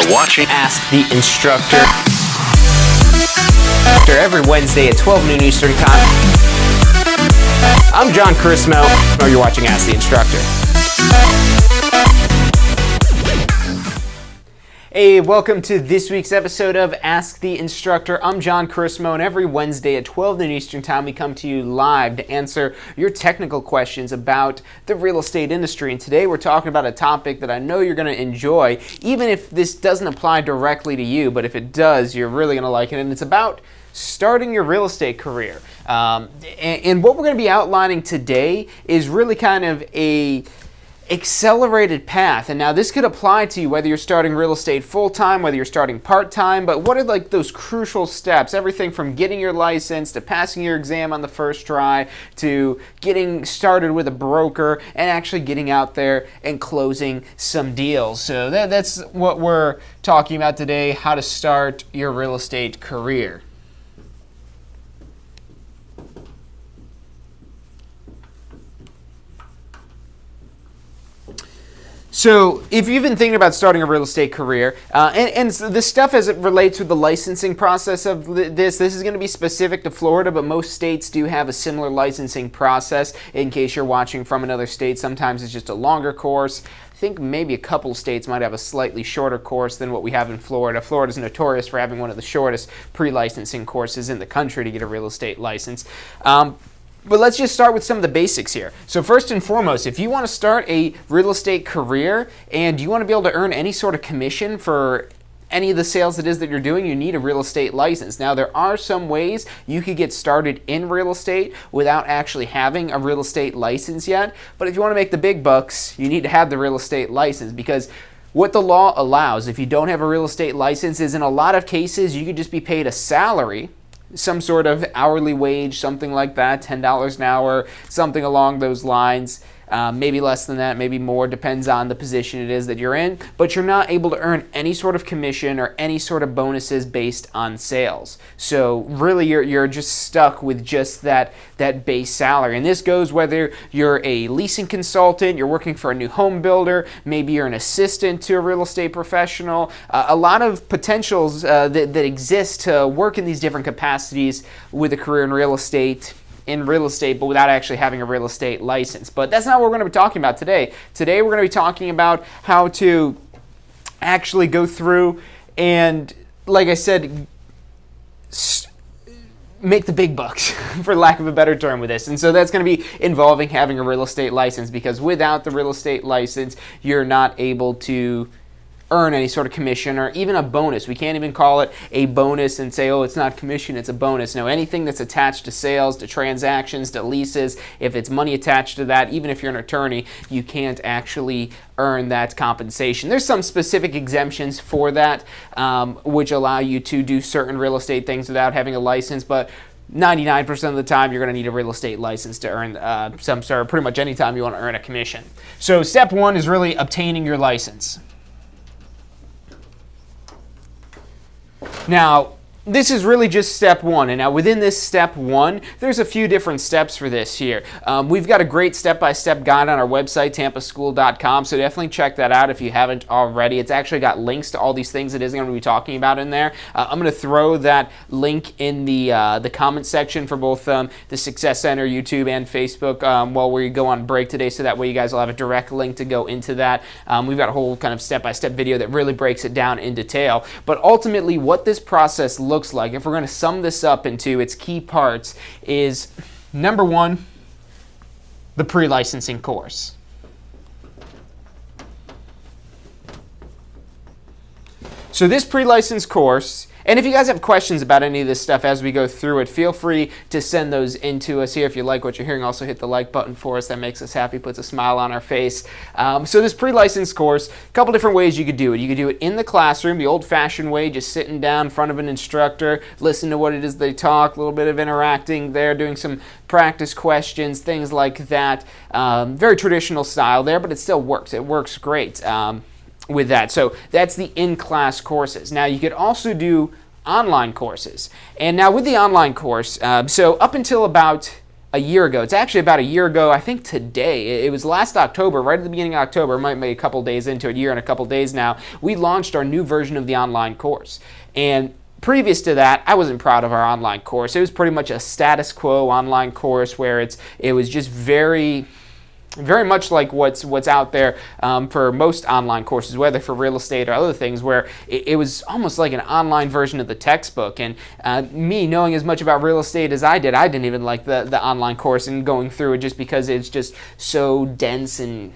You're watching Ask the Instructor every Wednesday at 12 noon Eastern Time. I'm John Chrismo. You're watching Ask the Instructor. Hey, welcome to this week's episode of Ask the Instructor. I'm John Chrismo, and every Wednesday at 12 noon Eastern Time, we come to you live to answer your technical questions about the real estate industry. And today we're talking about a topic that I know you're going to enjoy, even if this doesn't apply directly to you, but if it does, you're really going to like it. And it's about starting your real estate career. And what we're going to be outlining today is really kind of a accelerated path. And now this could apply to you whether you're starting real estate full-time, whether you're starting part-time, but what are like those crucial steps? Everything from getting your license to passing your exam on the first try to getting started with a broker and actually getting out there and closing some deals. So that's what we're talking about today, how to start your real estate career. So if you've been thinking about starting a real estate career, and the stuff as it relates to the licensing process of this is going to be specific to Florida, but most states do have a similar licensing process. In case you're watching from another state, sometimes it's just a longer course. I think maybe a couple states might have a slightly shorter course than what we have in Florida. Florida's notorious for having one of the shortest pre-licensing courses in the country to get a real estate license. But let's just start with some of the basics here. So first and foremost, if you want to start a real estate career and you want to be able to earn any sort of commission for any of the sales it is that you're doing, you need a real estate license. Now, there are some ways you could get started in real estate without actually having a real estate license yet. But if you want to make the big bucks, you need to have the real estate license, because what the law allows if you don't have a real estate license is in a lot of cases you could just be paid a salary, some sort of hourly wage, something like that, $10 an hour, something along those lines. Maybe less than that, maybe more, depends on the position it is that you're in, but you're not able to earn any sort of commission or any sort of bonuses based on sales. So really you're just stuck with just that base salary. And this goes whether you're a leasing consultant, you're working for a new home builder, maybe you're an assistant to a real estate professional. A lot of potentials that exist to work in these different capacities with a career in real estate, but without actually having a real estate license. But that's not what we're going to be talking about today. Today we're going to be talking about how to actually go through and, like I said, make the big bucks, for lack of a better term, with this. And so that's going to be involving having a real estate license, because without the real estate license, you're not able to earn any sort of commission or even a bonus. We can't even call it a bonus and say, oh, it's not commission, it's a bonus. No, anything that's attached to sales, to transactions, to leases, if it's money attached to that, even if you're an attorney, you can't actually earn that compensation. There's some specific exemptions for that, which allow you to do certain real estate things without having a license, but 99% of the time, you're going to need a real estate license to earn some sort of, pretty much any time you want to earn a commission. So step one is really obtaining your license. Now, this is really just step one, and now within this step one, there's a few different steps for this here. We've got a great step-by-step guide on our website, tampaschool.com, so definitely check that out if you haven't already. It's actually got links to all these things it is going to be talking about in there. I'm going to throw that link in the comment section for both the Success Center, YouTube, and Facebook while we go on break today, so that way you guys will have a direct link to go into that. We've got a whole kind of step-by-step video that really breaks it down in detail. But ultimately, what this process looks like, if we're going to sum this up into its key parts, is number one, the pre-licensing course. So this pre-license course, and if you guys have questions about any of this stuff as we go through it, feel free to send those in to us here. If you like what you're hearing, also hit the like button for us. That makes us happy, puts a smile on our face. So this pre-license course, a couple different ways you could do it. You could do it in the classroom, the old-fashioned way, just sitting down in front of an instructor, listen to what it is they talk, a little bit of interacting there, doing some practice questions, things like that. Very traditional style there, but it still works. It works great. With that. So that's the in-class courses. Now you could also do online courses. And now with the online course, so up until about a year ago. It's actually about a year ago, I think today. It was last October, right at the beginning of October, might be a couple days into it, a year and a couple days now, we launched our new version of the online course. And previous to that, I wasn't proud of our online course. It was pretty much a status quo online course where it was just very much like what's out there for most online courses, whether for real estate or other things, where it was almost like an online version of the textbook. And me knowing as much about real estate as I didn't even like the online course and going through it, just because it's just so dense and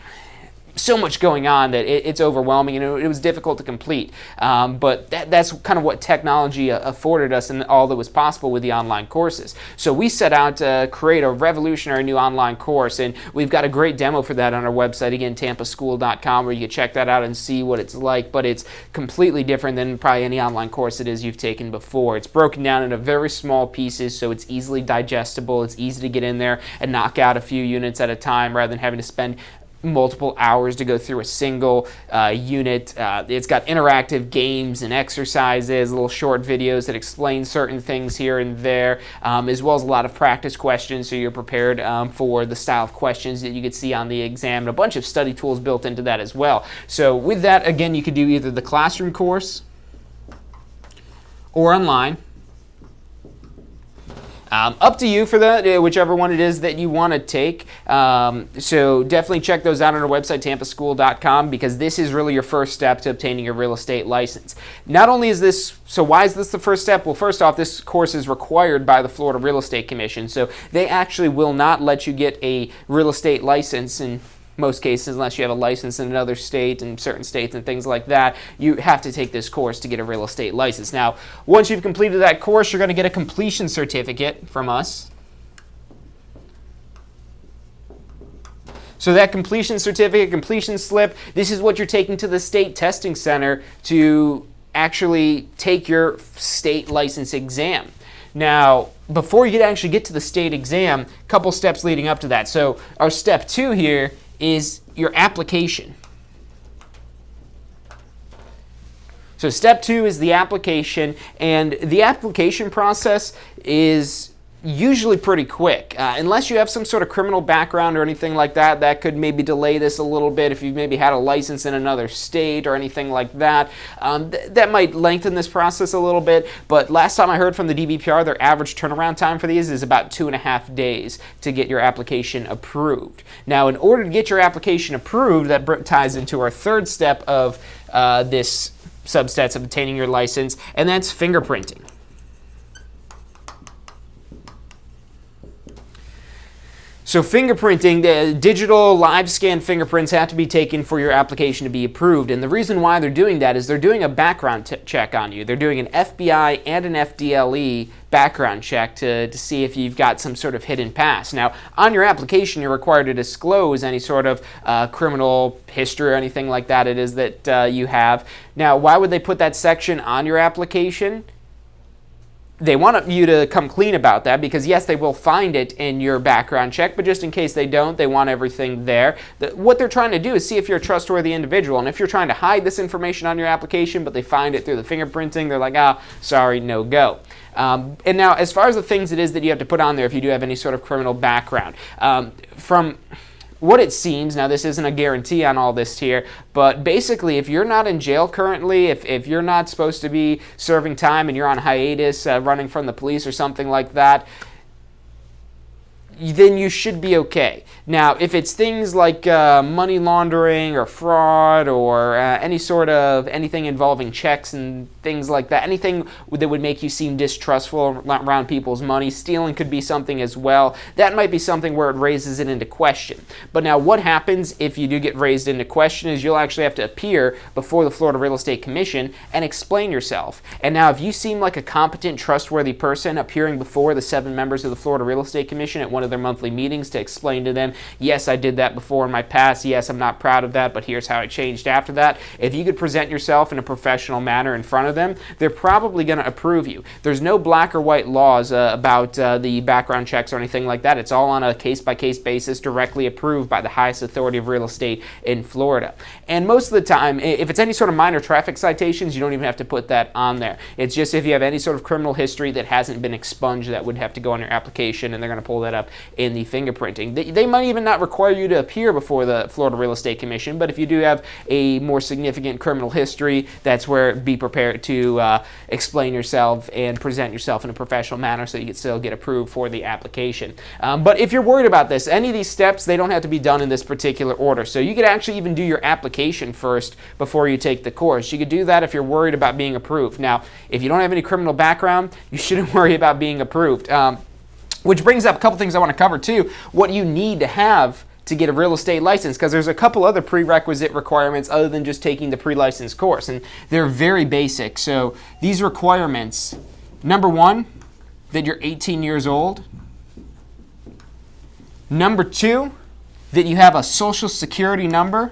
so much going on that it's overwhelming, and it was difficult to complete. But that's kind of what technology afforded us and all that was possible with the online courses. So we set out to create a revolutionary new online course, and we've got a great demo for that on our website, again, tampaschool.com, where you can check that out and see what it's like. But it's completely different than probably any online course it is you've taken before. It's broken down into very small pieces, so it's easily digestible. It's easy to get in there and knock out a few units at a time rather than having to spend multiple hours to go through a single unit. It's got interactive games and exercises, little short videos that explain certain things here and there, as well as a lot of practice questions, so you're prepared for the style of questions that you could see on the exam, and a bunch of study tools built into that as well. So with that, again, you could do either the classroom course or online. Up to you for that, whichever one it is that you want to take. So definitely check those out on our website, tampaschool.com, because this is really your first step to obtaining a real estate license. Not only is this, so why is this the first step? Well, first off, this course is required by the Florida Real Estate Commission, so they actually will not let you get a real estate license in most cases, unless you have a license in another state and certain states and things like that. You have to take this course to get a real estate license. Now, once you've completed that course, you're going to get a completion certificate from us. So that completion certificate, completion slip, this is what you're taking to the state testing center to actually take your state license exam. Now, before you actually get to the state exam, a couple steps leading up to that. So our step 2 here is your application. So step 2 is the application, and the application process is usually pretty quick. Unless you have some sort of criminal background or anything like that, that could maybe delay this a little bit. If you've maybe had a license in another state or anything like that, that might lengthen this process a little bit. But last time I heard from the DBPR, their average turnaround time for these is about 2.5 days to get your application approved. Now, in order to get your application approved, that ties into our third step of this subsets of obtaining your license, and that's fingerprinting. So fingerprinting, the digital live scan fingerprints have to be taken for your application to be approved. And the reason why they're doing that is they're doing a background check on you. They're doing an FBI and an FDLE background check to see if you've got some sort of hidden past. Now, on your application, you're required to disclose any sort of criminal history or anything like that it is that you have. Now, why would they put that section on your application? They want you to come clean about that, because yes, they will find it in your background check, but just in case they don't, they want everything there. What they're trying to do is see if you're a trustworthy individual, and if you're trying to hide this information on your application, but they find it through the fingerprinting, they're like, sorry, no go. And now, as far as the things it is that you have to put on there if you do have any sort of criminal background, from what it seems, now this isn't a guarantee on all this here, but basically if you're not in jail currently, if you're not supposed to be serving time and you're on hiatus running from the police or something like that, then you should be okay. Now, if it's things like money laundering or fraud or any sort of anything involving checks and things like that, anything that would make you seem distrustful around people's money, stealing could be something as well. That might be something where it raises it into question. But now what happens if you do get raised into question is you'll actually have to appear before the Florida Real Estate Commission and explain yourself. And now if you seem like a competent, trustworthy person appearing before the 7 members of the Florida Real Estate Commission at one of their monthly meetings to explain to them, yes, I did that before in my past, yes, I'm not proud of that, but here's how I changed after that. If you could present yourself in a professional manner in front of them, they're probably going to approve you. There's no black or white laws about the background checks or anything like that. It's all on a case-by-case basis, directly approved by the highest authority of real estate in Florida. And most of the time, if it's any sort of minor traffic citations, you don't even have to put that on there. It's just if you have any sort of criminal history that hasn't been expunged, that would have to go on your application, and they're going to pull that up in the fingerprinting. They might even not require you to appear before the Florida Real Estate Commission, but if you do have a more significant criminal history, that's where be prepared to explain yourself and present yourself in a professional manner so you can still get approved for the application. But if you're worried about this, any of these steps, they don't have to be done in this particular order. So you could actually even do your application first before you take the course. You could do that if you're worried about being approved. Now, if you don't have any criminal background, you shouldn't worry about being approved. Which brings up a couple things I want to cover too. What you need to have to get a real estate license, because there's a couple other prerequisite requirements other than just taking the pre-license course, and they're very basic. So these requirements, number one, that you're 18 years old. Number two, that you have a social security number.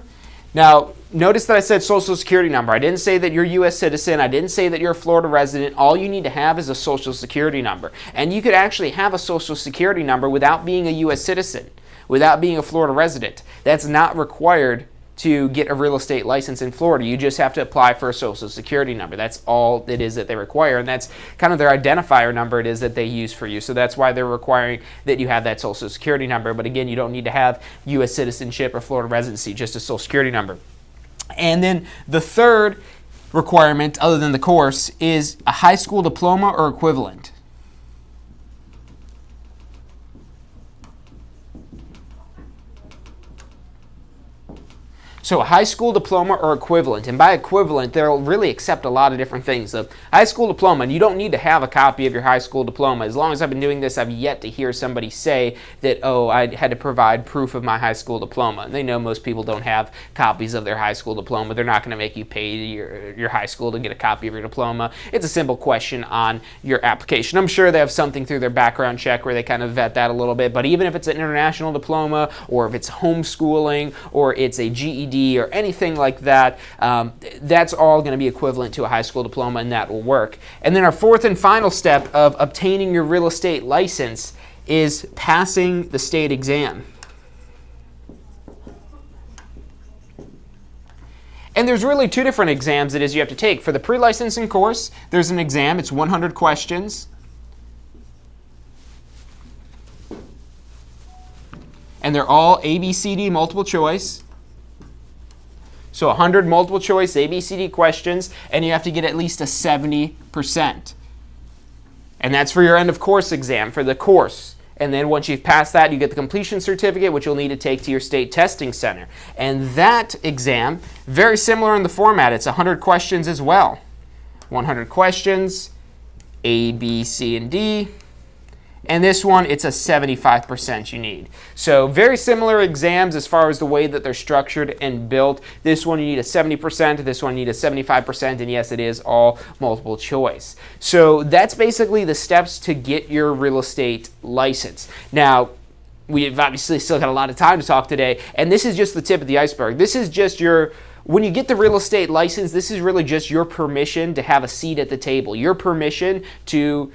Now, notice that I said social security number. I didn't say that you're a U.S. citizen. I didn't say that you're a Florida resident. All you need to have is a social security number. And you could actually have a social security number without being a U.S. citizen, without being a Florida resident. That's not required to get a real estate license in Florida. You just have to apply for a social security number. That's all it is that they require, and that's kind of their identifier number it is that they use for you. So that's why they're requiring that you have that social security number. But again, you don't need to have U.S. citizenship or Florida residency, just a social security number. And then the third requirement, other than the course, is a high school diploma or equivalent. So a high school diploma or equivalent, and by equivalent, they'll really accept a lot of different things. A high school diploma, and you don't need to have a copy of your high school diploma. As long as I've been doing this, I've yet to hear somebody say that, oh, I had to provide proof of my high school diploma. And they know most people don't have copies of their high school diploma. They're not going to make you pay your high school to get a copy of your diploma. It's a simple question on your application. I'm sure they have something through their background check where they kind of vet that a little bit, but even if it's an international diploma, or if it's homeschooling, or it's a GED, or anything like that, that's all going to be equivalent to a high school diploma, and that will work. And then our fourth and final step of obtaining your real estate license is passing the state exam. And there's really two different exams it is you have to take. For the pre-licensing course, there's an exam. It's 100 questions. And they're all ABCD multiple choice. So 100 multiple choice ABCD questions, and you have to get at least a 70%. And that's for your end of course exam, for the course. And then once you've passed that, you get the completion certificate, which you'll need to take to your state testing center. And that exam, very similar in the format. It's 100 questions as well. 100 questions, A, B, C, and D. And this one, it's a 75% you need. So very similar exams as far as the way that they're structured and built. This one you need a 70%, this one you need a 75%, and yes, it is all multiple choice. So that's basically the steps to get your real estate license. Now, we've obviously still got a lot of time to talk today, and this is just the tip of the iceberg. This is just when you get the real estate license, this is really just your permission to have a seat at the table, your permission to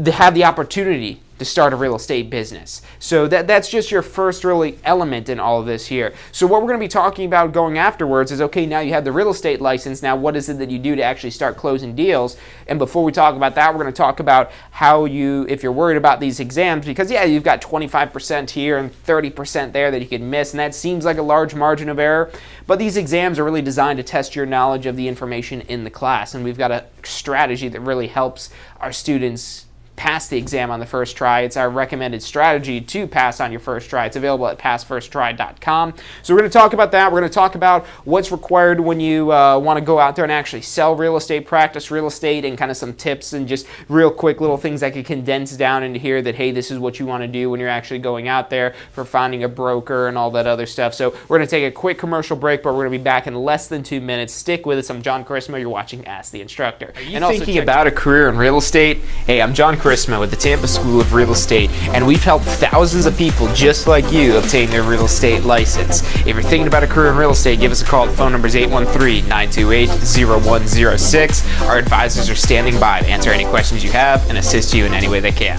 have the opportunity to start a real estate business. So that's just your first really element in all of this here. So what we're going to be talking about going afterwards is, okay, now you have the real estate license. Now what is it that you do to actually start closing deals? And before we talk about that, we're going to talk about how if you're worried about these exams, because yeah, you've got 25% here and 30% there that you could miss, and that seems like a large margin of error. But these exams are really designed to test your knowledge of the information in the class, and we've got a strategy that really helps our students pass the exam on the first try. It's our recommended strategy to pass on your first try. It's available at passfirsttry.com. So we're going to talk about that. We're going to talk about what's required when you want to go out there and actually sell real estate, practice real estate, and kind of some tips and just real quick little things I could condense down into here that, hey, this is what you want to do when you're actually going out there for finding a broker and all that other stuff. So we're going to take a quick commercial break, but we're going to be back in less than 2 minutes. Stick with us. I'm John Chrismo. You're watching Ask the Instructor. Are you thinking about a career in real estate? Hey, I'm John Chrismo with the Tampa School of Real Estate, and we've helped thousands of people just like you obtain their real estate license. If you're thinking about a career in real estate, give us a call. The phone number is 813-928-0106. Our advisors are standing by to answer any questions you have and assist you in any way they can.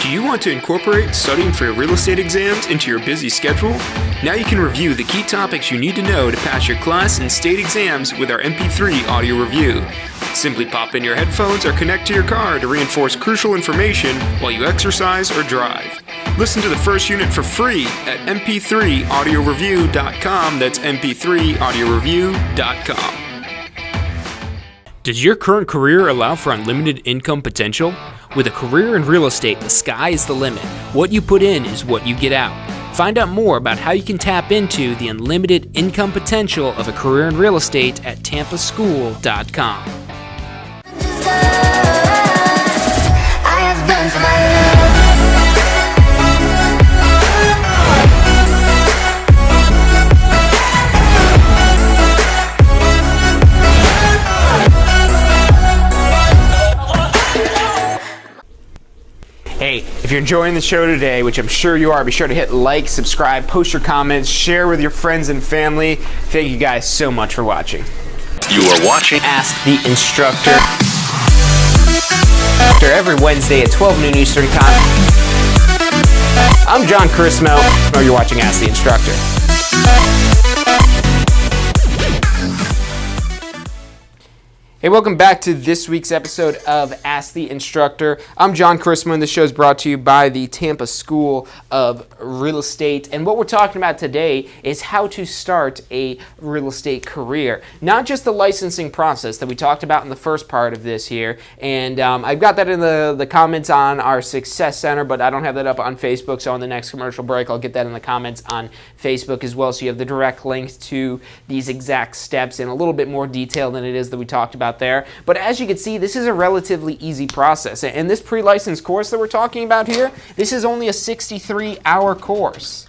Do you want to incorporate studying for your real estate exams into your busy schedule? Now you can review the key topics you need to know to pass your class and state exams with our MP3 audio review. Simply pop in your headphones or connect to your car to reinforce crucial information while you exercise or drive. Listen to the first unit for free at mp3audioreview.com. That's mp3audioreview.com. Does your current career allow for unlimited income potential? With a career in real estate, the sky is the limit. What you put in is what you get out. Find out more about how you can tap into the unlimited income potential of a career in real estate at tampaschool.com. Hey, if you're enjoying the show today, which I'm sure you are, be sure to hit like, subscribe, post your comments, share with your friends and family. Thank you guys so much for watching. You are watching Ask the Instructor. Every Wednesday at 12 noon Eastern Time. I'm John Chrismo. You're watching Ask the Instructor. Hey, welcome back to this week's episode of Ask the Instructor. I'm John Chrismo, and this show is brought to you by the Tampa School of Real Estate. And what we're talking about today is how to start a real estate career. Not just the licensing process that we talked about in the first part of this here. And I've got that in the comments on our Success Center, but I don't have that up on Facebook. So on the next commercial break, I'll get that in the comments on Facebook as well. So you have the direct links to these exact steps in a little bit more detail than it is that we talked about there. But as you can see, this is a relatively easy process. And this pre-license course that we're talking about here, this is only a 63-hour course.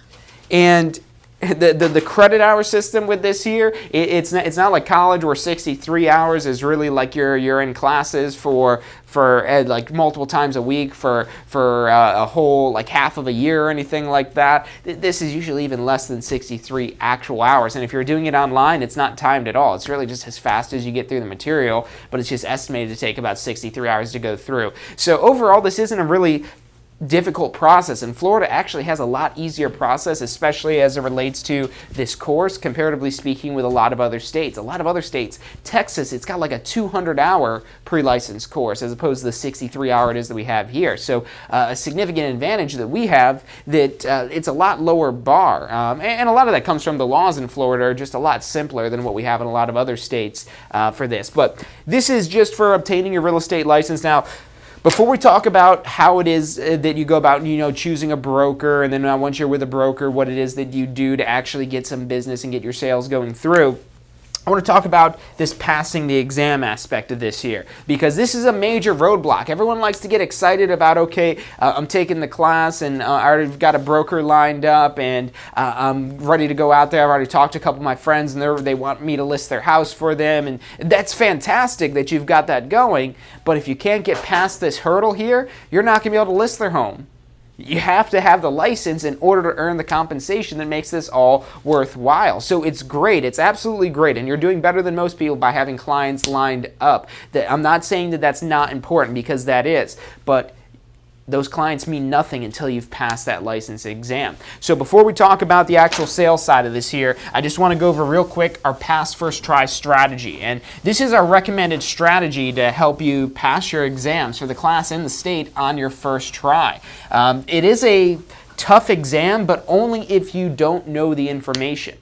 And the credit hour system with this here, it's not like college where 63 hours is really like you're in classes for like multiple times a week for a whole like half of a year or anything like that. This is usually even less than 63 actual hours. And if you're doing it online, it's not timed at all. It's really just as fast as you get through the material, but it's just estimated to take about 63 hours to go through. So overall, this isn't a really difficult process, and Florida actually has a lot easier process, especially as it relates to this course, comparatively speaking, with a lot of other states. A lot of other states, Texas, it's got like a 200-hour pre-license course as opposed to the 63-hour it is that we have here. So a significant advantage that we have that it's a lot lower bar, and a lot of that comes from the laws in Florida are just a lot simpler than what we have in a lot of other states for this. But this is just for obtaining your real estate license. Now, before we talk about how it is that you go about, choosing a broker, and then once you're with a broker, what it is that you do to actually get some business and get your sales going through, I want to talk about this passing the exam aspect of this here, because this is a major roadblock. Everyone likes to get excited about, okay, I'm taking the class and I already got a broker lined up and I'm ready to go out there. I've already talked to a couple of my friends and they want me to list their house for them, and that's fantastic that you've got that going, but if you can't get past this hurdle here, you're not going to be able to list their home. You have to have the license in order to earn the compensation that makes this all worthwhile. So it's great. It's absolutely great. And you're doing better than most people by having clients lined up. I'm not saying that that's not important, because that is. But those clients mean nothing until you've passed that license exam. So before we talk about the actual sales side of this here, I just want to go over real quick our pass first try strategy. And this is our recommended strategy to help you pass your exams for the class in the state on your first try. It is a tough exam, but only if you don't know the information.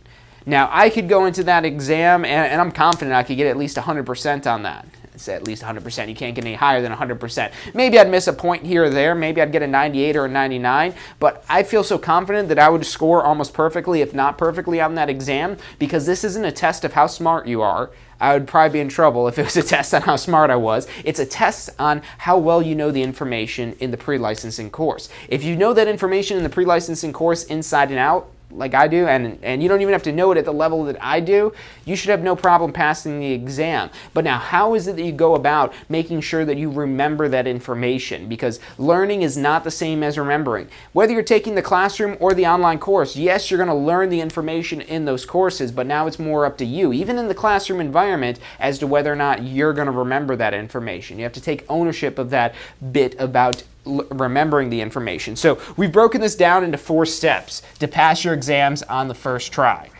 Now, I could go into that exam, and I'm confident I could get at least 100% on that. It's at least 100%. You can't get any higher than 100%. Maybe I'd miss a point here or there. Maybe I'd get a 98 or a 99. But I feel so confident that I would score almost perfectly, if not perfectly, on that exam, because this isn't a test of how smart you are. I would probably be in trouble if it was a test on how smart I was. It's a test on how well you know the information in the pre-licensing course. If you know that information in the pre-licensing course inside and out, like I do, and you don't even have to know it at the level that I do, you should have no problem passing the exam. But now, how is it that you go about making sure that you remember that information? Because learning is not the same as remembering. Whether you're taking the classroom or the online course, yes, you're going to learn the information in those courses, but now it's more up to you, even in the classroom environment, as to whether or not you're going to remember that information. You have to take ownership of that bit about remembering the information. So we've broken this down into 4 steps to pass your exams on the first try.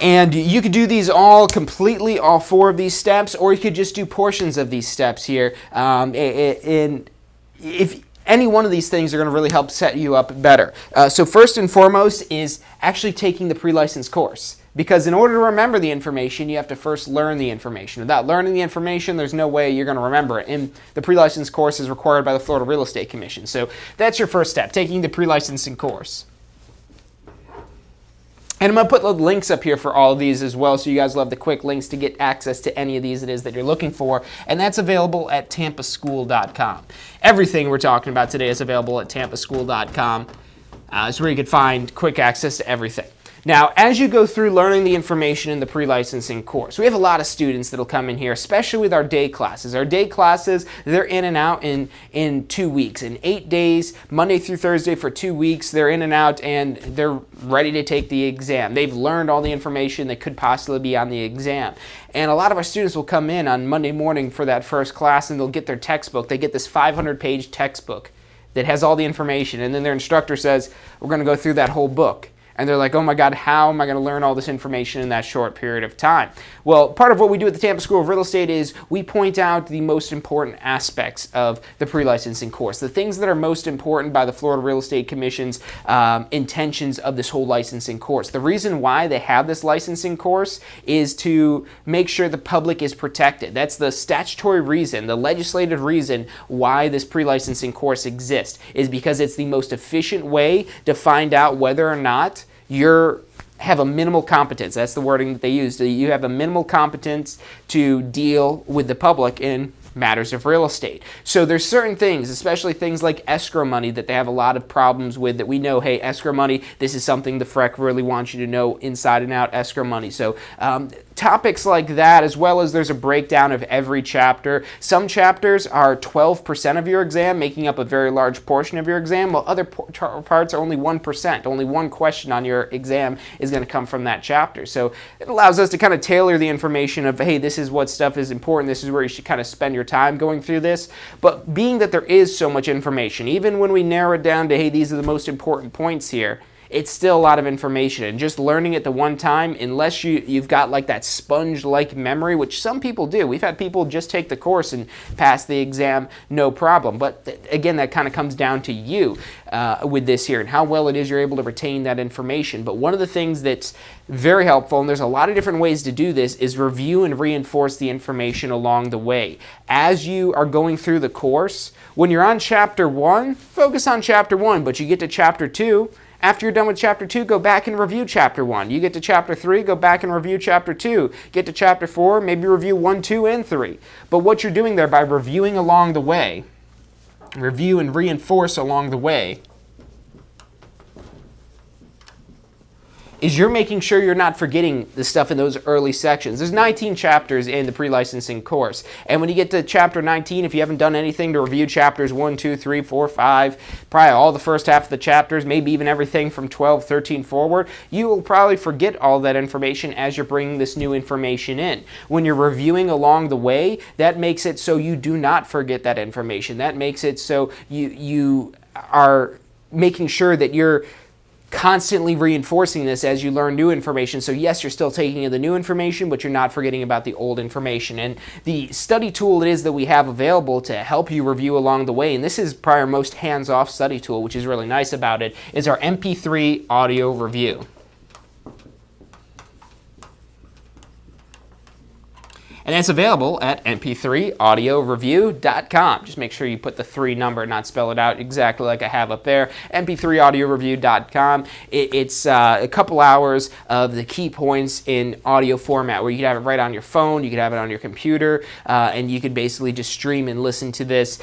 And you could do these all 4 of these steps, or you could just do portions of these steps here. If any one of these things are going to really help set you up better. So first and foremost is actually taking the pre-license course. Because in order to remember the information, you have to first learn the information. Without learning the information, there's no way you're going to remember it. And the pre-license course is required by the Florida Real Estate Commission. So that's your first step, taking the pre-licensing course. And I'm going to put the links up here for all of these as well, so you guys will have the quick links to get access to any of these it is that you're looking for. And that's available at tampaschool.com. Everything we're talking about today is available at tampaschool.com. It's where you can find quick access to everything. Now, as you go through learning the information in the pre-licensing course, we have a lot of students that'll come in here, especially with our day classes. Our day classes, they're in and out in 2 weeks. In 8 days, Monday through Thursday for 2 weeks, they're in and out and they're ready to take the exam. They've learned all the information that could possibly be on the exam. And a lot of our students will come in on Monday morning for that first class and they'll get their textbook. They get this 500-page textbook that has all the information, and then their instructor says, we're going to go through that whole book. And they're like, oh my God, how am I going to learn all this information in that short period of time? Well, part of what we do at the Tampa School of Real Estate is we point out the most important aspects of the pre-licensing course, the things that are most important by the Florida Real Estate Commission's intentions of this whole licensing course. The reason why they have this licensing course is to make sure the public is protected. That's the statutory reason, the legislative reason why this pre-licensing course exists, is because it's the most efficient way to find out whether or not you have a minimal competence. That's the wording that they use. You have a minimal competence to deal with the public in matters of real estate. So there's certain things, especially things like escrow money, that they have a lot of problems with, that we know, hey, escrow money, this is something the FREC really wants you to know inside and out, escrow money. So topics like that, as well as there's a breakdown of every chapter. Some chapters are 12% of your exam, making up a very large portion of your exam, while other parts are only 1%. Only one question on your exam is going to come from that chapter. So it allows us to kind of tailor the information of, hey, this is what stuff is important, this is where you should kind of spend your time going through this. But being that there is so much information, even when we narrow it down to, hey, these are the most important points here, it's still a lot of information, and just learning it the one time, unless you've got like that sponge-like memory, which some people do. We've had people just take the course and pass the exam no problem. But again, that kind of comes down to you with this here and how well it is you're able to retain that information. But one of the things that's very helpful, and there's a lot of different ways to do this, is review and reinforce the information along the way. As you are going through the course, when you're on chapter 1, focus on chapter 1, but you get to chapter 2, after you're done with chapter 2, go back and review chapter 1. You get to chapter 3, go back and review chapter 2. Get to chapter 4, maybe review 1, 2, and 3. But what you're doing there by reviewing along the way, review and reinforce along the way, is you're making sure you're not forgetting the stuff in those early sections. There's 19 chapters in the pre-licensing course. And when you get to chapter 19, if you haven't done anything to review chapters 1, 2, 3, 4, 5, probably all the first half of the chapters, maybe even everything from 12, 13 forward, you will probably forget all that information as you're bringing this new information in. When you're reviewing along the way, that makes it so you do not forget that information. That makes it so you are making sure that you're constantly reinforcing this as you learn new information. So yes, you're still taking in the new information, but you're not forgetting about the old information. And the study tool it is that we have available to help you review along the way, and this is probably our most hands-off study tool, which is really nice about it, is our MP3 audio review. And that's available at mp3audioreview.com. Just make sure you put the 3 number, not spell it out exactly like I have up there. mp3audioreview.com. It's a couple hours of the key points in audio format, where you can have it right on your phone, you can have it on your computer, and you can basically just stream and listen to this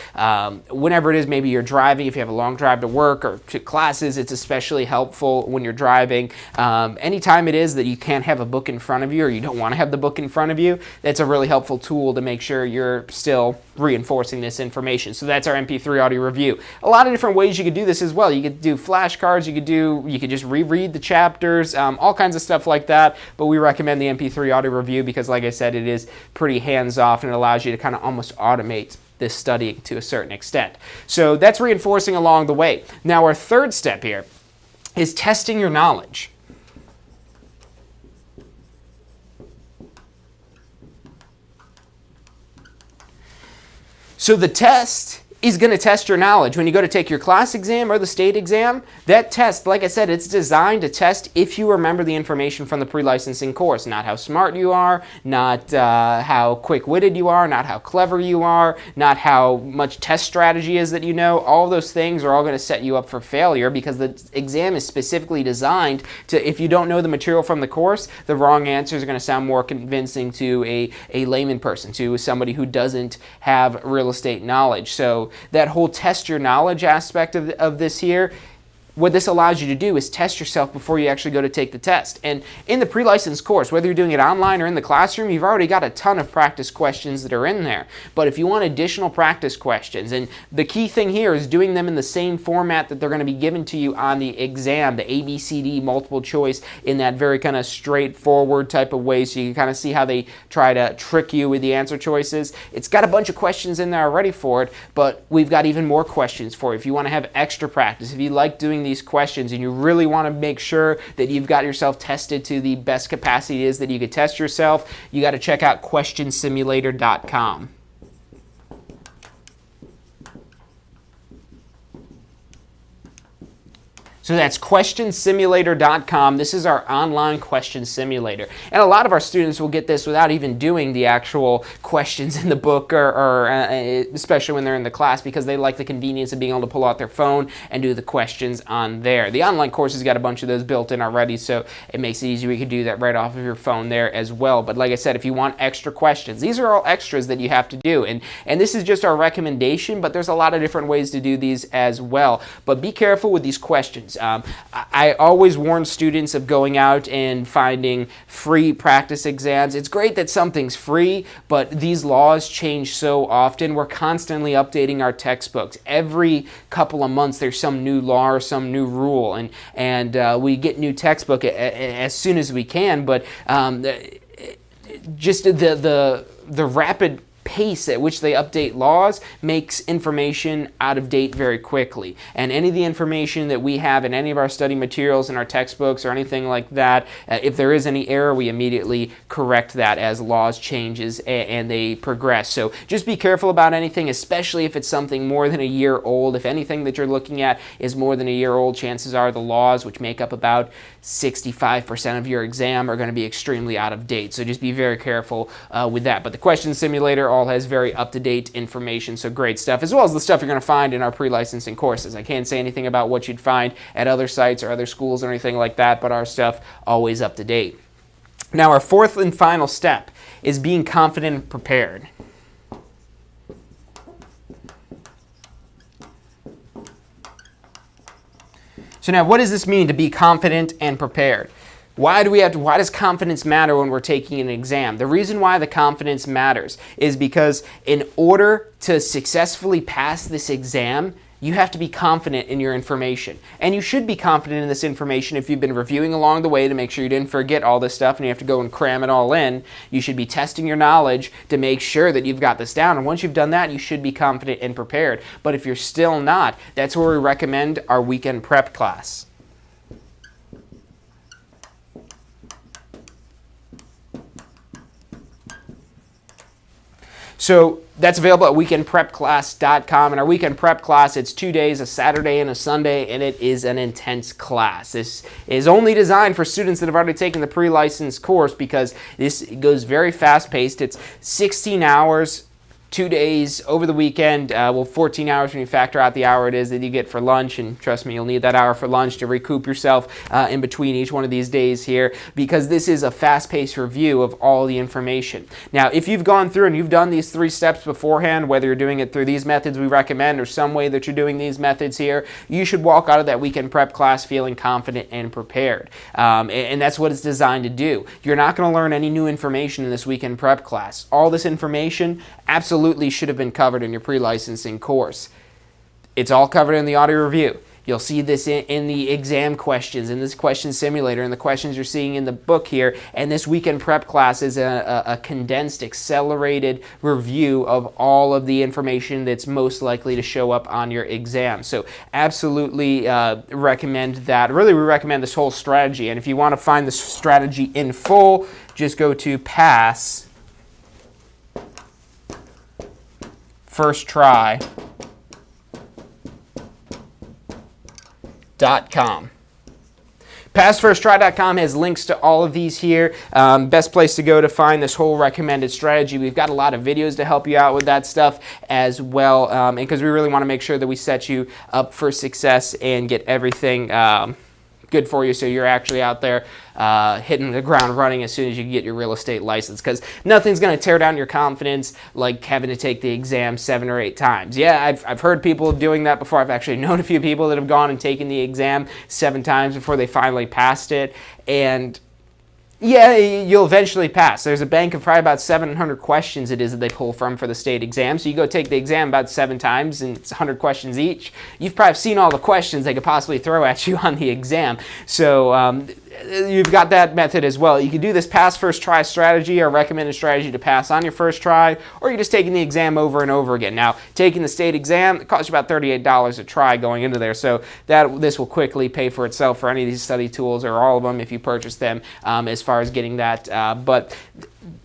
whenever it is. Maybe you're driving, if you have a long drive to work or to classes, it's especially helpful when you're driving. Anytime it is that you can't have a book in front of you, or you don't want to have the book in front of you, that's a really helpful tool to make sure you're still reinforcing this information. So that's our MP3 audio review. A lot of different ways you could do this as well. You could do flashcards, you could just reread the chapters, all kinds of stuff like that. But we recommend the MP3 audio review because, like I said, it is pretty hands-off and it allows you to kind of almost automate this studying to a certain extent. So that's reinforcing along the way. Now our third step here is testing your knowledge. So the test is going to test your knowledge. When you go to take your class exam or the state exam, that test, like I said, it's designed to test if you remember the information from the pre-licensing course. Not how smart you are, not how quick-witted you are, not how clever you are, not how much test strategy is that you know. All those things are all going to set you up for failure because the exam is specifically designed to, if you don't know the material from the course, the wrong answers are going to sound more convincing to a layman person, to somebody who doesn't have real estate knowledge. So that whole test your knowledge aspect of this here, what this allows you to do is test yourself before you actually go to take the test. And in the pre-license course, whether you're doing it online or in the classroom, you've already got a ton of practice questions that are in there. But if you want additional practice questions, and the key thing here is doing them in the same format that they're going to be given to you on the exam, the ABCD multiple choice, in that very kind of straightforward type of way, so you can kind of see how they try to trick you with the answer choices. It's got a bunch of questions in there already for it, but we've got even more questions for you. If you want to have extra practice, if you like doing these questions and you really want to make sure that you've got yourself tested to the best capacity it is that you could test yourself, you got to check out questionsimulator.com. So that's questionsimulator.com. This is our online question simulator. And a lot of our students will get this without even doing the actual questions in the book, or especially when they're in the class, because they like the convenience of being able to pull out their phone and do the questions on there. The online course has got a bunch of those built in already, so it makes it easy. We could do that right off of your phone there as well. But like I said, if you want extra questions, these are all extras that you have to do. And this is just our recommendation, but there's a lot of different ways to do these as well. But be careful with these questions. I always warn students of going out and finding free practice exams. It's great that something's free, but these laws change so often. We're constantly updating our textbooks. Every couple of months there's some new law or some new rule, and we get new textbook as soon as we can, but just the rapid pace at which they update laws makes information out of date very quickly. And any of the information that we have in any of our study materials in our textbooks or anything like that, if there is any error, we immediately correct that as laws changes and they progress. So just be careful about anything, especially if it's something more than a year old. If anything that you're looking at is more than a year old, chances are the laws, which make up about 65% of your exam, are going to be extremely out of date. So just be very careful with that. But the question simulator all has very up-to-date information, so great stuff, as well as the stuff you're going to find in our pre-licensing courses. I can't say anything about what you'd find at other sites or other schools or anything like that, but our stuff always up to date. Now our fourth and final step is being confident and prepared. So now, what does this mean to be confident and prepared? Why does confidence matter when we're taking an exam? The reason why the confidence matters is because in order to successfully pass this exam, you have to be confident in your information. And you should be confident in this information if you've been reviewing along the way to make sure you didn't forget all this stuff and you have to go and cram it all in. You should be testing your knowledge to make sure that you've got this down. And once you've done that, you should be confident and prepared. But if you're still not, that's where we recommend our weekend prep class. So that's available at weekendprepclass.com. And our weekend prep class, it's 2 days, a Saturday and a Sunday, and it is an intense class. This is only designed for students that have already taken the pre-license course because this goes very fast-paced. It's 16 hours, 2 days over the weekend, 14 hours when you factor out the hour it is that you get for lunch, and trust me, you'll need that hour for lunch to recoup yourself in between each one of these days here, because this is a fast-paced review of all the information. Now, if you've gone through and you've done these 3 steps beforehand, whether you're doing it through these methods we recommend or some way that you're doing these methods here, you should walk out of that weekend prep class feeling confident and prepared. And that's what it's designed to do. You're not going to learn any new information in this weekend prep class. All this information absolutely should have been covered in your pre-licensing course. It's all covered in the audio review. You'll see this in the exam questions, in this question simulator, and the questions you're seeing in the book here. And this weekend prep class is a condensed, accelerated review of all of the information that's most likely to show up on your exam. So absolutely recommend that. Really, we recommend this whole strategy. And if you want to find this strategy in full, just go to passfirsttry.com. Passfirsttry.com has links to all of these here. Best place to go to find this whole recommended strategy. We've got a lot of videos to help you out with that stuff as well, and because we really want to make sure that we set you up for success and get everything good for you, so you're actually out there hitting the ground running as soon as you get your real estate license, because nothing's going to tear down your confidence like having to take the exam 7 or 8 times. Yeah, I've heard people doing that before. I've actually known a few people that have gone and taken the exam 7 times before they finally passed it, and yeah, you'll eventually pass. There's a bank of probably about 700 questions it is that they pull from for the state exam. So you go take the exam about 7 times, and it's 100 questions each. You've probably seen all the questions they could possibly throw at you on the exam. So you've got that method as well. You can do this pass first try strategy, or recommended strategy to pass on your first try, or you're just taking the exam over and over again. Now, taking the state exam, it costs you about $38 a try going into there. So this will quickly pay for itself for any of these study tools, or all of them if you purchase them, as far as getting that. But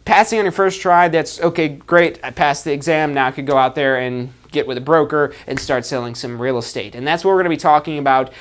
passing on your first try, that's okay, great. I passed the exam. Now I could go out there and get with a broker and start selling some real estate. And that's what we're going to be talking about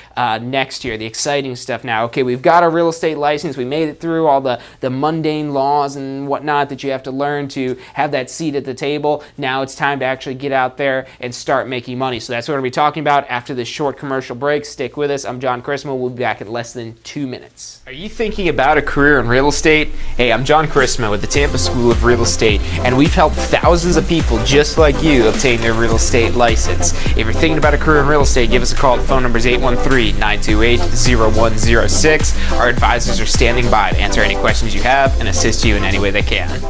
next year, the exciting stuff now. Okay, we've got our real estate license. We made it through all the mundane laws and whatnot that you have to learn to have that seat at the table. Now it's time to actually get out there and start making money. So that's what we're going to be talking about after this short commercial break. Stick with us. I'm John Chrismo. We'll be back in less than 2 minutes. Are you thinking about a career in real estate? Hey, I'm John Chrismo with the Tampa School of Real Estate, and we've helped thousands of people just like you obtain their real estate license. If you're thinking about a career in real estate, give us a call. The phone number is 813-928-0106. Our advisors are standing by to answer any questions you have and assist you in any way they can.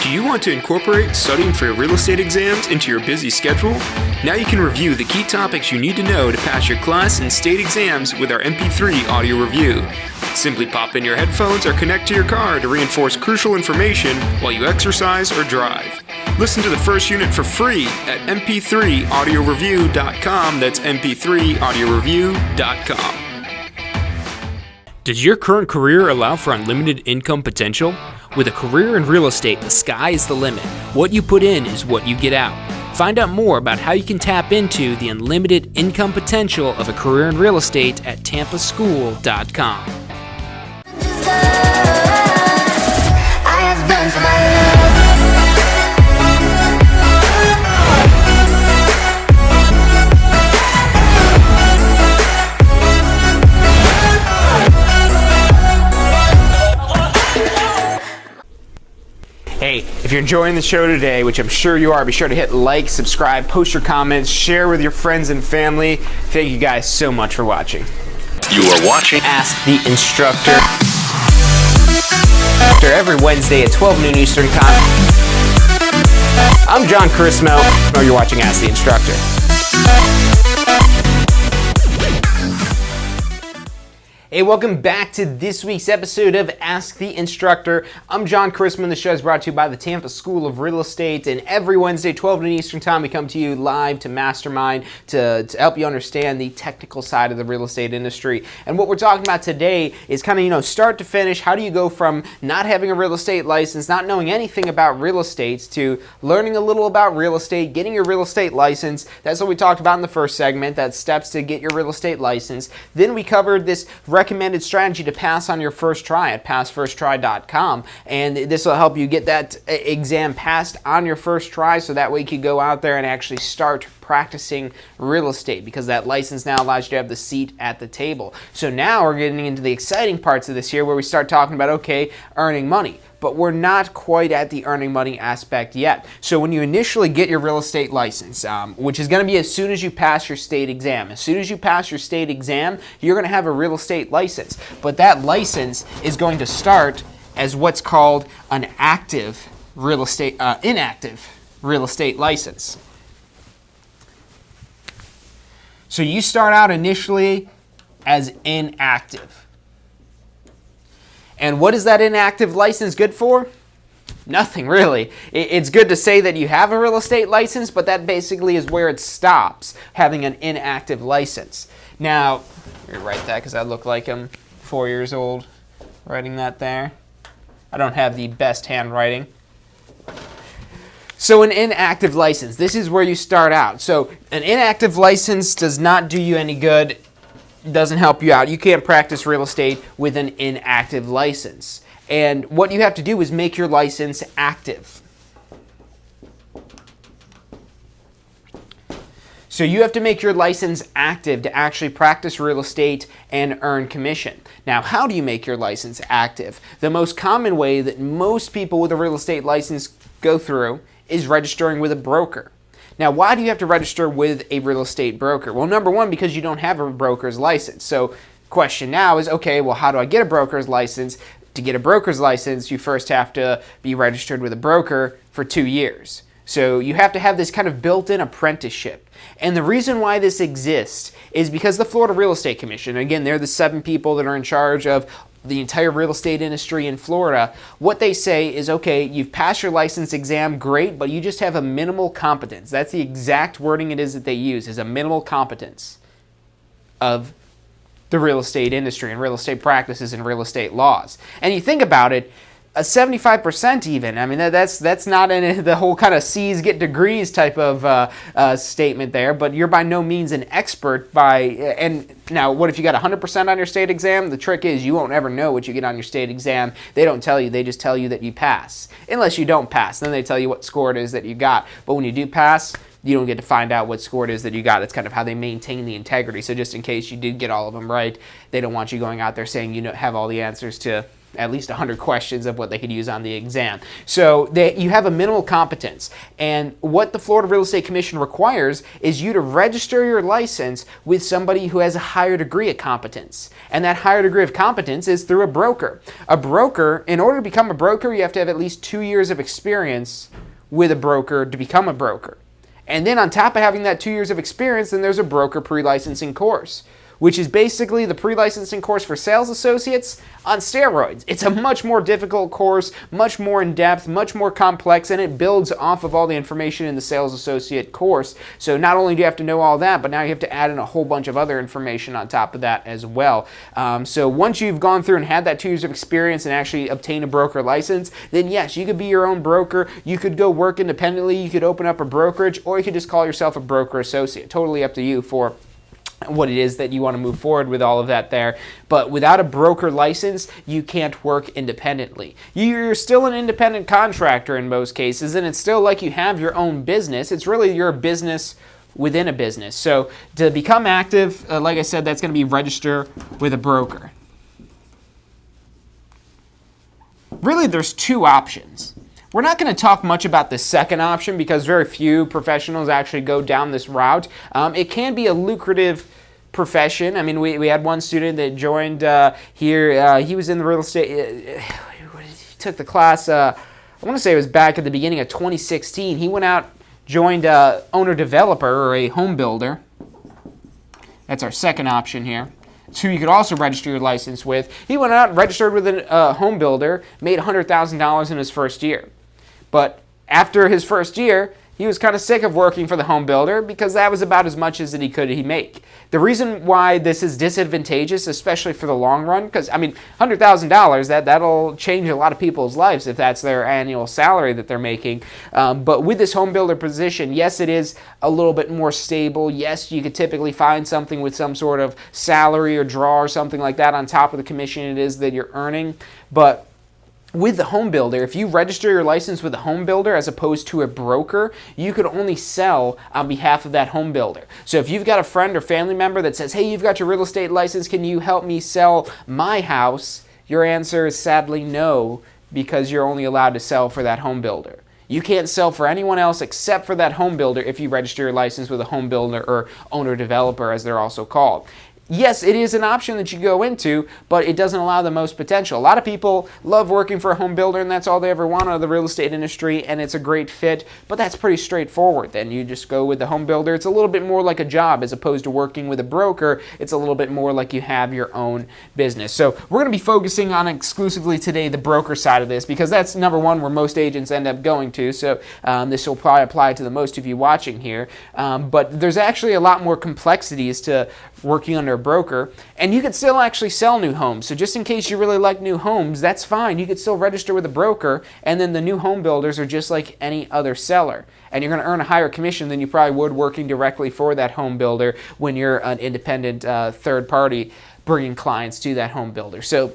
Do you want to incorporate studying for your real estate exams into your busy schedule? Now you can review the key topics you need to know to pass your class and state exams with our MP3 audio review. Simply pop in your headphones or connect to your car to reinforce crucial information while you exercise or drive. Listen to the first unit for free at mp3audioreview.com. That's mp3audioreview.com. Does your current career allow for unlimited income potential? With a career in real estate, the sky is the limit. What you put in is what you get out. Find out more about how you can tap into the unlimited income potential of a career in real estate at tampaschool.com. Hey, if you're enjoying the show today, which I'm sure you are, be sure to hit like, subscribe, post your comments, share with your friends and family. Thank you guys so much for watching. You are watching Ask the Instructor. Every Wednesday at 12 noon Eastern Time. I'm John Chrismo. You're watching Ask the Instructor. Hey, welcome back to this week's episode of Ask the Instructor. I'm John Chrisman. The show is brought to you by the Tampa School of Real Estate, and every Wednesday, 12 noon Eastern Time, we come to you live to mastermind to help you understand the technical side of the real estate industry. And what we're talking about today is kind of, start to finish, how do you go from not having a real estate license, not knowing anything about real estate, to learning a little about real estate, getting your real estate license. That's what we talked about in the first segment, that's steps to get your real estate license. Then we covered this recommended strategy to pass on your first try at passfirsttry.com, and this will help you get that exam passed on your first try, so that way you can go out there and actually start practicing real estate, because that license now allows you to have the seat at the table. So now we're getting into the exciting parts of this here, where we start talking about, okay, earning money. But we're not quite at the earning money aspect yet. So when you initially get your real estate license, which is going to be as soon as you pass your state exam. As soon as you pass your state exam, you're going to have a real estate license. But that license is going to start as what's called an inactive real estate license. So you start out initially as inactive. And what is that inactive license good for? Nothing really. It's good to say that you have a real estate license, but that basically is where it stops, having an inactive license. Now, let me write that because I look like I'm 4 years old writing that there. I don't have the best handwriting. So an inactive license, this is where you start out. So an inactive license does not do you any good, doesn't help you out. You can't practice real estate with an inactive license. And what you have to do is make your license active. So you have to make your license active to actually practice real estate and earn commission. Now, how do you make your license active? The most common way that most people with a real estate license go through is registering with a broker. Now, why do you have to register with a real estate broker? Well, number one, because you don't have a broker's license. So question now is, okay, well, how do I get a broker's license? To get a broker's license, you first have to be registered with a broker for 2 years. So you have to have this kind of built-in apprenticeship. And the reason why this exists is because the Florida Real Estate Commission, again, they're the 7 people that are in charge of the entire real estate industry in Florida. What they say is, okay, you've passed your license exam, great, but you just have a minimal competence. That's the exact wording it is that they use, is a minimal competence of the real estate industry and real estate practices and real estate laws. And you think about it, a 75% even. I mean, that's not in the whole kind of C's get degrees type of statement there, but you're by no means an expert and now what if you got 100% on your state exam? The trick is you won't ever know what you get on your state exam. They don't tell you, they just tell you that you pass. Unless you don't pass, then they tell you what score it is that you got. But when you do pass, you don't get to find out what score it is that you got. It's kind of how they maintain the integrity. So just in case you did get all of them right, they don't want you going out there saying you have all the answers to at least 100 questions of what they could use on the exam. So you have a minimal competence. And what the Florida Real Estate Commission requires is you to register your license with somebody who has a higher degree of competence. And that higher degree of competence is through a broker. A broker, in order to become a broker, you have to have at least 2 years of experience with a broker to become a broker. And then on top of having that 2 years of experience, then there's a broker pre-licensing course, which is basically the pre-licensing course for sales associates on steroids. It's a much more difficult course, much more in-depth, much more complex, and it builds off of all the information in the sales associate course. So not only do you have to know all that, but now you have to add in a whole bunch of other information on top of that as well. So once you've gone through and had that 2 years of experience and actually obtain a broker license, then yes, you could be your own broker. You could go work independently. You could open up a brokerage, or you could just call yourself a broker associate. Totally up to you for what it is that you want to move forward with all of that there. But without a broker license, you can't work independently. You're still an independent contractor in most cases, and it's still like you have your own business. It's really your business within a business. So to become active, like I said, that's going to be register with a broker. Really, there's 2 options. We're not going to talk much about the second option because very few professionals actually go down this route. It can be a lucrative profession. I mean, we had one student that joined here. He was in the real estate. He took the class, I want to say it was back at the beginning of 2016. He went out, joined owner-developer or a home builder. That's our second option here. It's who you could also register your license with. He went out and registered with a home builder, made $100,000 in his first year. But after his first year, he was kind of sick of working for the home builder because that was about as much as that he could make. The reason why this is disadvantageous, especially for the long run, because, I mean, $100,000, that'll change a lot of people's lives if that's their annual salary that they're making. But with this home builder position, yes, it is a little bit more stable. Yes, you could typically find something with some sort of salary or draw or something like that on top of the commission it is that you're earning. But with the home builder, if you register your license with a home builder as opposed to a broker, you could only sell on behalf of that home builder. So if you've got a friend or family member that says, hey, you've got your real estate license, can you help me sell my house? Your answer is sadly no, because you're only allowed to sell for that home builder. You can't sell for anyone else except for that home builder if you register your license with a home builder or owner-developer, as they're also called. yes, it is an option that you go into, but it doesn't allow the most potential. A lot of people love working for a home builder, and that's all they ever want out of the real estate industry, and it's a great fit, but that's pretty straightforward. Then you just go with the home builder. It's a little bit more like a job as opposed to working with a broker. It's a little bit more like you have your own business. So we're going to be focusing on exclusively today the broker side of this, because that's number one where most agents end up going to. So this will probably apply to the most of you watching here. But there's actually a lot more complexities to working under a broker, and you could still actually sell new homes. So just in case you really like new homes, that's fine. You could still register with a broker, and then the new home builders are just like any other seller. And you're going to earn a higher commission than you probably would working directly for that home builder when you're an independent third party bringing clients to that home builder. So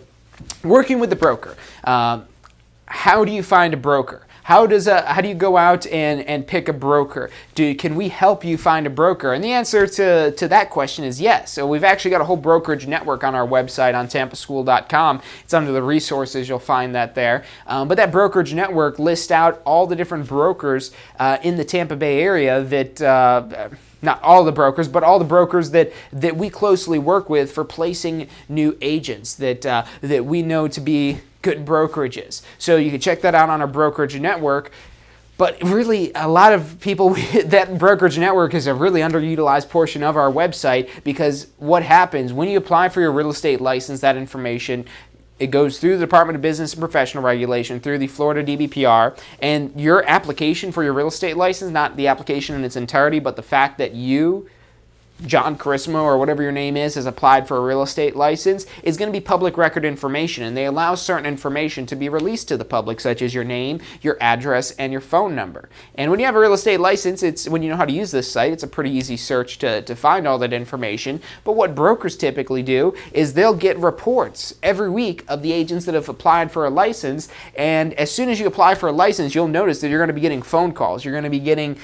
working with the broker, how do you find a broker? How do you go out and pick a broker? Can we help you find a broker? And the answer to that question is yes. So we've actually got a whole brokerage network on our website on tampaschool.com. It's under the resources. You'll find that there. But that brokerage network lists out all the different brokers in the Tampa Bay area that not all the brokers, but all the brokers that we closely work with for placing new agents that we know to be good brokerages. So you can check that out on our brokerage network. But really, a lot of people, that brokerage network is a really underutilized portion of our website, because what happens when you apply for your real estate license, that information, it goes through the Department of Business and Professional Regulation, through the Florida DBPR, and your application for your real estate license, not the application in its entirety, but the fact that you, John Charismo or whatever your name is, has applied for a real estate license, is going to be public record information, and they allow certain information to be released to the public, such as your name, your address, and your phone number. And when you have a real estate license, when you know how to use this site, it's a pretty easy search to find all that information. But what brokers typically do is they'll get reports every week of the agents that have applied for a license, and as soon as you apply for a license, you'll notice that you're going to be getting phone calls, you're going to be getting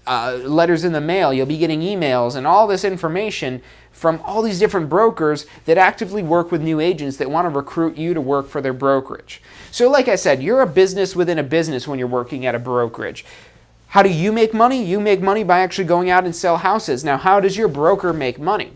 letters in the mail, you'll be getting emails, and all this information from all these different brokers that actively work with new agents that want to recruit you to work for their brokerage. So like I said, you're a business within a business when you're working at a brokerage. How do you make money? You make money by actually going out and sell houses. Now, how does your broker make money?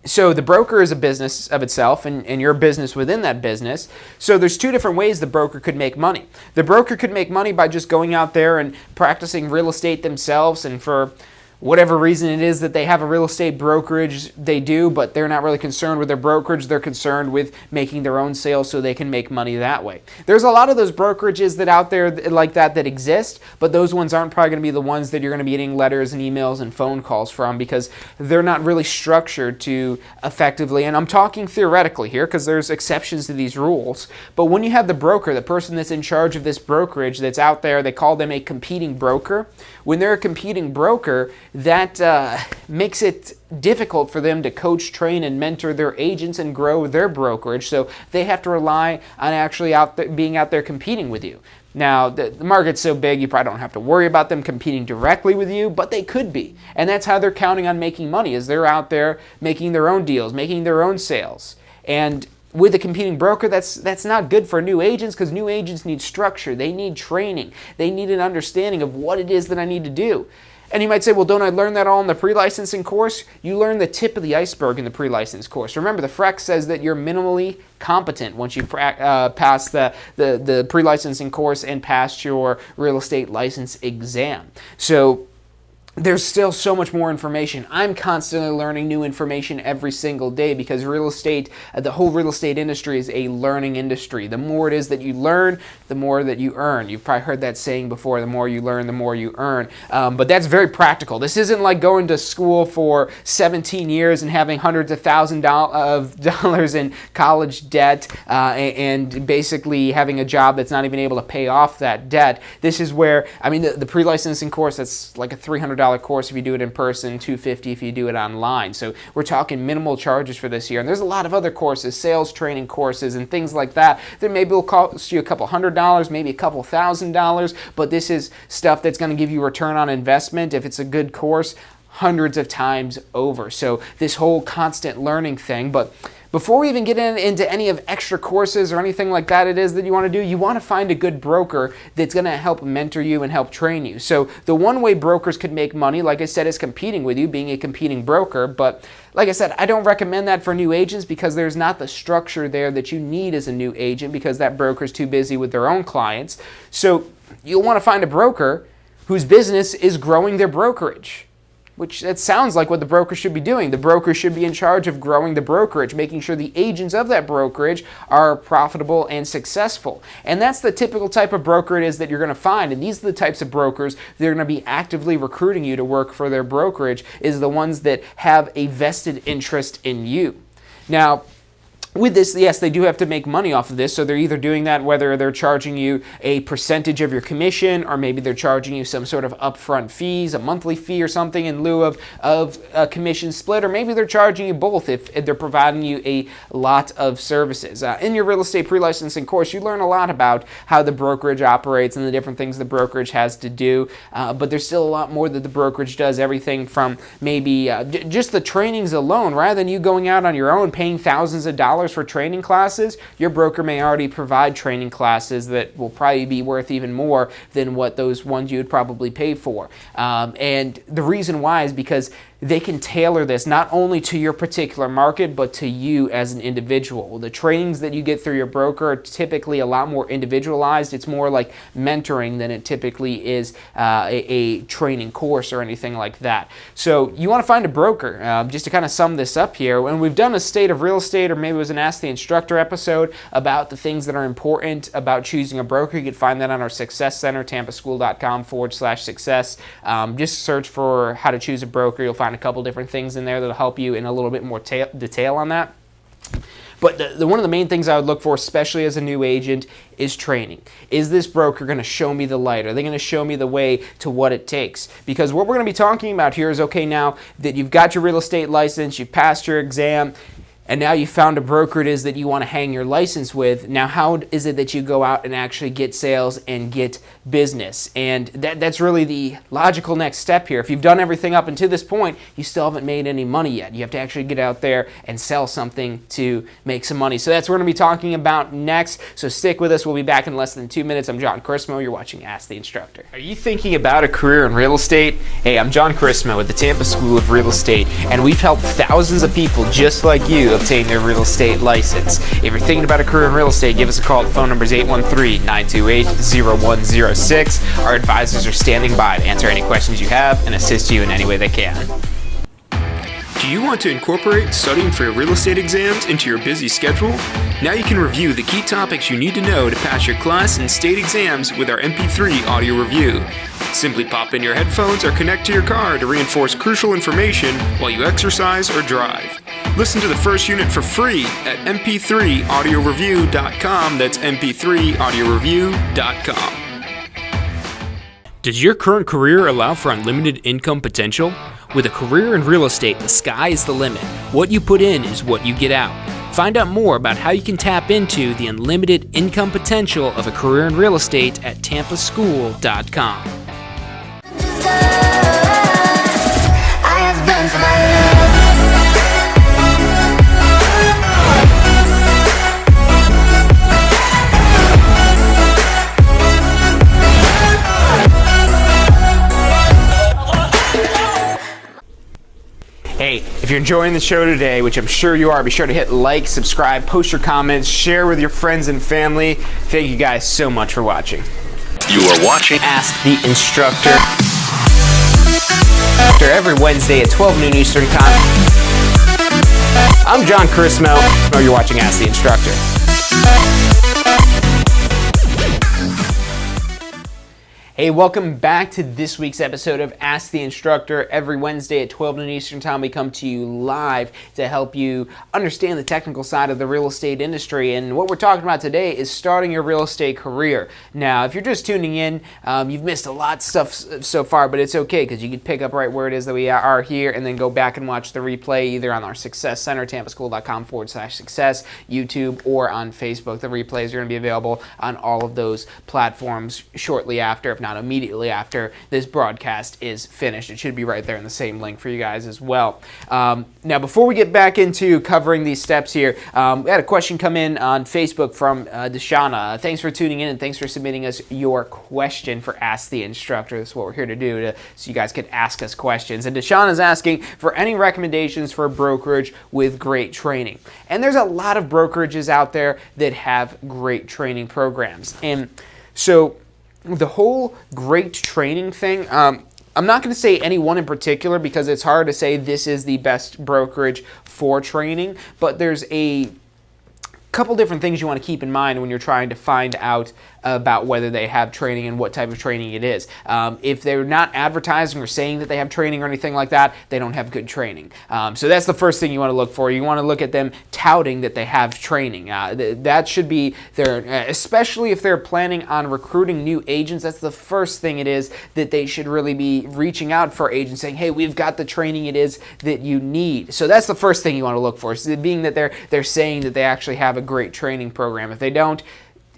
So the broker is a business of itself, and you're a business within that business. So there's two different ways the broker could make money. The broker could make money by just going out there and practicing real estate themselves, and for whatever reason it is that they have a real estate brokerage, they do, but they're not really concerned with their brokerage. They're concerned with making their own sales so they can make money that way. There's a lot of those brokerages that out there like that exist, but those ones aren't probably going to be the ones that you're going to be getting letters and emails and phone calls from, because they're not really structured to effectively, and I'm talking theoretically here because there's exceptions to these rules, but when you have the broker, the person that's in charge of this brokerage that's out there, they call them a competing broker. When they're a competing broker, that makes it difficult for them to coach, train, and mentor their agents and grow their brokerage. So they have to rely on actually being out there competing with you. Now, the market's so big, you probably don't have to worry about them competing directly with you, but they could be. And that's how they're counting on making money, is they're out there making their own deals, making their own sales. And with a competing broker, that's not good for new agents, because new agents need structure, they need training, they need an understanding of what it is that I need to do. And you might say, well, don't I learn that all in the pre-licensing course? You learn the tip of the iceberg in the pre-license course. Remember, the FREC says that you're minimally competent once you pass the pre-licensing course and pass your real estate license exam. So there's still so much more information. I'm constantly learning new information every single day, because real estate, the whole real estate industry is a learning industry. The more it is that you learn, the more that you earn. You've probably heard that saying before, the more you learn, the more you earn. But that's very practical. This isn't like going to school for 17 years and having hundreds of thousands of dollars in college debt and basically having a job that's not even able to pay off that debt. This is where, I mean, the pre-licensing course, that's like a $300 course if you do it in person, $250 if you do it online. So we're talking minimal charges for this year. And there's a lot of other courses, sales training courses and things like that maybe will cost you a couple $100, maybe a couple $1,000, but this is stuff that's going to give you return on investment, if it's a good course, hundreds of times over. So this whole constant learning thing, but before we even get into any of extra courses or anything like that it is that you want to do, you want to find a good broker that's going to help mentor you and help train you. So the one way brokers could make money, like I said, is competing with you, being a competing broker. But like I said, I don't recommend that for new agents because there's not the structure there that you need as a new agent because that broker's too busy with their own clients. So you'll want to find a broker whose business is growing their brokerage, which that sounds like what the broker should be doing. The broker should be in charge of growing the brokerage, making sure the agents of that brokerage are profitable and successful. And that's the typical type of broker it is that you're going to find. And these are the types of brokers that are going to be actively recruiting you to work for their brokerage, is the ones that have a vested interest in you. Now, with this, yes, they do have to make money off of this, so they're either doing that whether they're charging you a percentage of your commission, or maybe they're charging you some sort of upfront fees, a monthly fee or something in lieu of a commission split, or maybe they're charging you both if they're providing you a lot of services. In your real estate pre-licensing course, you learn a lot about how the brokerage operates and the different things the brokerage has to do, but there's still a lot more that the brokerage does, everything from maybe just the trainings alone. Rather than you going out on your own paying thousands of dollars for training classes, your broker may already provide training classes that will probably be worth even more than what those ones you would probably pay for. And the reason why is because they can tailor this not only to your particular market, but to you as an individual. The trainings that you get through your broker are typically a lot more individualized. It's more like mentoring than it typically is a training course or anything like that. So you want to find a broker. Just to kind of sum this up here, when we've done a state of real estate, or maybe it was an Ask the Instructor episode about the things that are important about choosing a broker, you can find that on our Success Center, tampaschool.com/success. Just search for how to choose a broker. You'll find a couple different things in there that'll help you in a little bit more detail on that. But one of the main things I would look for, especially as a new agent, is training. Is this broker going to show me the light? Are they going to show me the way to what it takes? Because what we're going to be talking about here is, okay, now that you've got your real estate license, you've passed your exam, and now you found a broker it is that you want to hang your license with. Now, how is it that you go out and actually get sales and get business? And that's really the logical next step here. If you've done everything up until this point, you still haven't made any money yet. You have to actually get out there and sell something to make some money. So that's what we're going to be talking about next. So stick with us. We'll be back in less than 2 minutes. I'm John Chrismo. You're watching Ask the Instructor. Are you thinking about a career in real estate? Hey, I'm John Chrismo with the Tampa School of Real Estate, and we've helped thousands of people just like you obtain their real estate license. If you're thinking about a career in real estate, give us a call. The phone number is 813-928-0106. Our advisors are standing by to answer any questions you have and assist you in any way they can. Do you want to incorporate studying for your real estate exams into your busy schedule? Now you can review the key topics you need to know to pass your class and state exams with our MP3 audio review. Simply pop in your headphones or connect to your car to reinforce crucial information while you exercise or drive. Listen to the first unit for free at mp3audioreview.com. That's mp3audioreview.com. Does your current career allow for unlimited income potential? With a career in real estate, the sky is the limit. What you put in is what you get out. Find out more about how you can tap into the unlimited income potential of a career in real estate at tampaschool.com. Hey, if you're enjoying the show today, which I'm sure you are, be sure to hit like, subscribe, post your comments, share with your friends and family. Thank you guys so much for watching. You are watching Ask the Instructor every Wednesday at 12 noon Eastern Time. I'm John Chrismo. You're watching Ask the Instructor. Hey, welcome back to this week's episode of Ask the Instructor. Every Wednesday at 12 noon Eastern Time, we come to you live to help you understand the technical side of the real estate industry. And what we're talking about today is starting your real estate career. Now, if you're just tuning in, you've missed a lot of stuff so far, but it's okay because you can pick up right where it is that we are here and then go back and watch the replay either on our Success Center, tampaschool.com/success, YouTube, or on Facebook. The replays are going to be available on all of those platforms shortly after, if not out immediately after this broadcast is finished. It should be right there in the same link for you guys as well. Now, before we get back into covering these steps here, we had a question come in on Facebook from Deshauna. Thanks for tuning in and thanks for submitting us your question for Ask the Instructor. That's what we're here to do, so you guys can ask us questions. And Deshauna is asking for any recommendations for a brokerage with great training. And there's a lot of brokerages out there that have great training programs. And so the whole great training thing, I'm not going to say any one in particular because it's hard to say this is the best brokerage for training, but there's a couple different things you want to keep in mind when you're trying to find out about whether they have training and what type of training it is. If they're not advertising or saying that they have training or anything like that, they don't have good training. So that's the first thing you want to look for. You want to look at them touting that they have training. That should be their, especially if they're planning on recruiting new agents, that's the first thing it is that they should really be reaching out for agents saying, hey, we've got the training it is that you need. So that's the first thing you want to look for, so being that they're saying that they actually have a great training program. If they don't,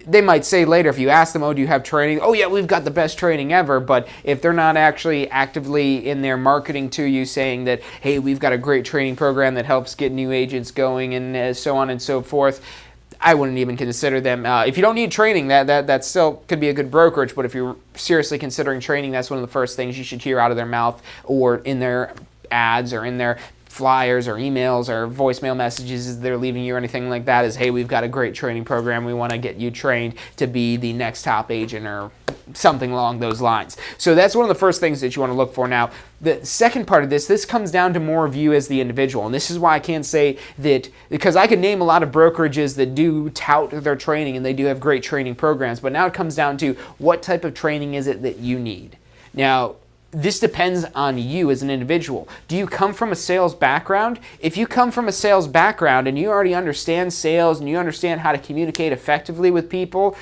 they might say later, if you ask them, oh, do you have training? Oh, yeah, we've got the best training ever. But if they're not actually actively in their marketing to you saying that, hey, we've got a great training program that helps get new agents going and so on and so forth, I wouldn't even consider them. If you don't need training, that still could be a good brokerage. But if you're seriously considering training, that's one of the first things you should hear out of their mouth or in their ads or in their flyers or emails or voicemail messages they're leaving you or anything like that is, hey, we've got a great training program. We want to get you trained to be the next top agent or something along those lines. So that's one of the first things that you want to look for. Now, the second part of this comes down to more of you as the individual. And this is why I can't say that, because I can name a lot of brokerages that do tout their training and they do have great training programs. But now it comes down to what type of training is it that you need. Now, this depends on you as an individual. Do you come from a sales background? If you come from a sales background and you already understand sales and you understand how to communicate effectively with people,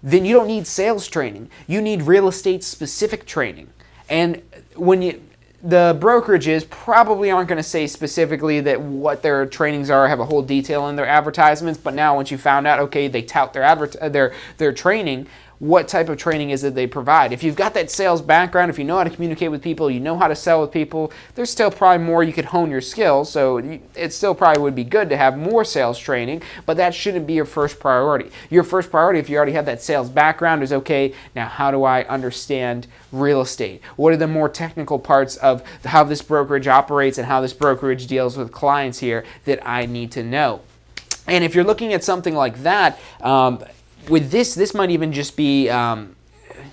then you don't need sales training. You need real estate specific training. And the brokerages probably aren't going to say specifically that what their trainings are, have a whole detail in their advertisements, but now once you found out, okay, they tout their training, what type of training is it they provide? If you've got that sales background, if you know how to communicate with people, you know how to sell with people, there's still probably more you could hone your skills, so it still probably would be good to have more sales training, but that shouldn't be your first priority. Your first priority, if you already have that sales background, is, okay, now how do I understand real estate? What are the more technical parts of how this brokerage operates and how this brokerage deals with clients here that I need to know? And if you're looking at something like that, with this might even just be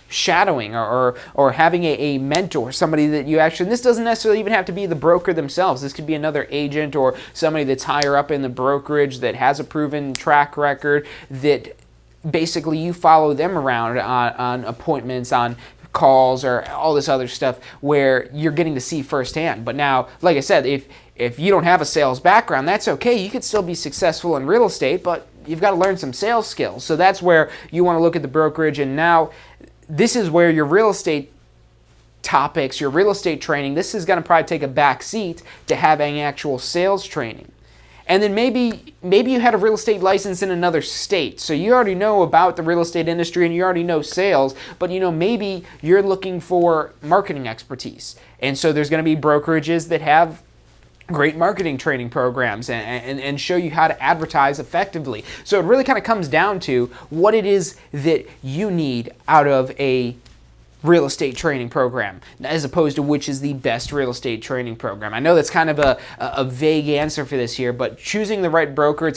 shadowing or having a mentor, somebody that you actually, and this doesn't necessarily even have to be the broker themselves. This could be another agent or somebody that's higher up in the brokerage that has a proven track record, that basically you follow them around on appointments, on calls, or all this other stuff where you're getting to see firsthand. But now, like I said, if you don't have a sales background, that's okay. You could still be successful in real estate, but you've got to learn some sales skills. So that's where you want to look at the brokerage. And now this is where your real estate topics, your real estate training, this is going to probably take a back seat to having actual sales training. And then maybe you had a real estate license in another state, so you already know about the real estate industry and you already know sales, but maybe you're looking for marketing expertise. And so there's going to be brokerages that have great marketing training programs and show you how to advertise effectively. So it really kind of comes down to what it is that you need out of a real estate training program, as opposed to which is the best real estate training program. I know that's kind of a vague answer for this here, but choosing the right broker,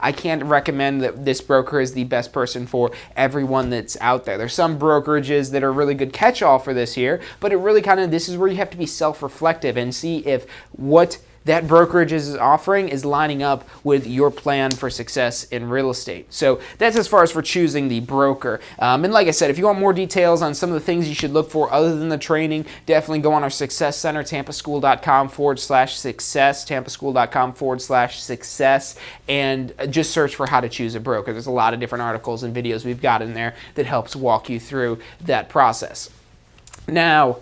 I can't recommend that this broker is the best person for everyone that's out there. There's some brokerages that are really good catch-all for this here, but it really this is where you have to be self-reflective and see if what that brokerage is offering is lining up with your plan for success in real estate. So that's as far as for choosing the broker. And like I said, if you want more details on some of the things you should look for other than the training, definitely go on our Success Center, tampaschool.com/success, tampaschool.com/success, and just search for how to choose a broker. There's a lot of different articles and videos we've got in there that helps walk you through that process. Now,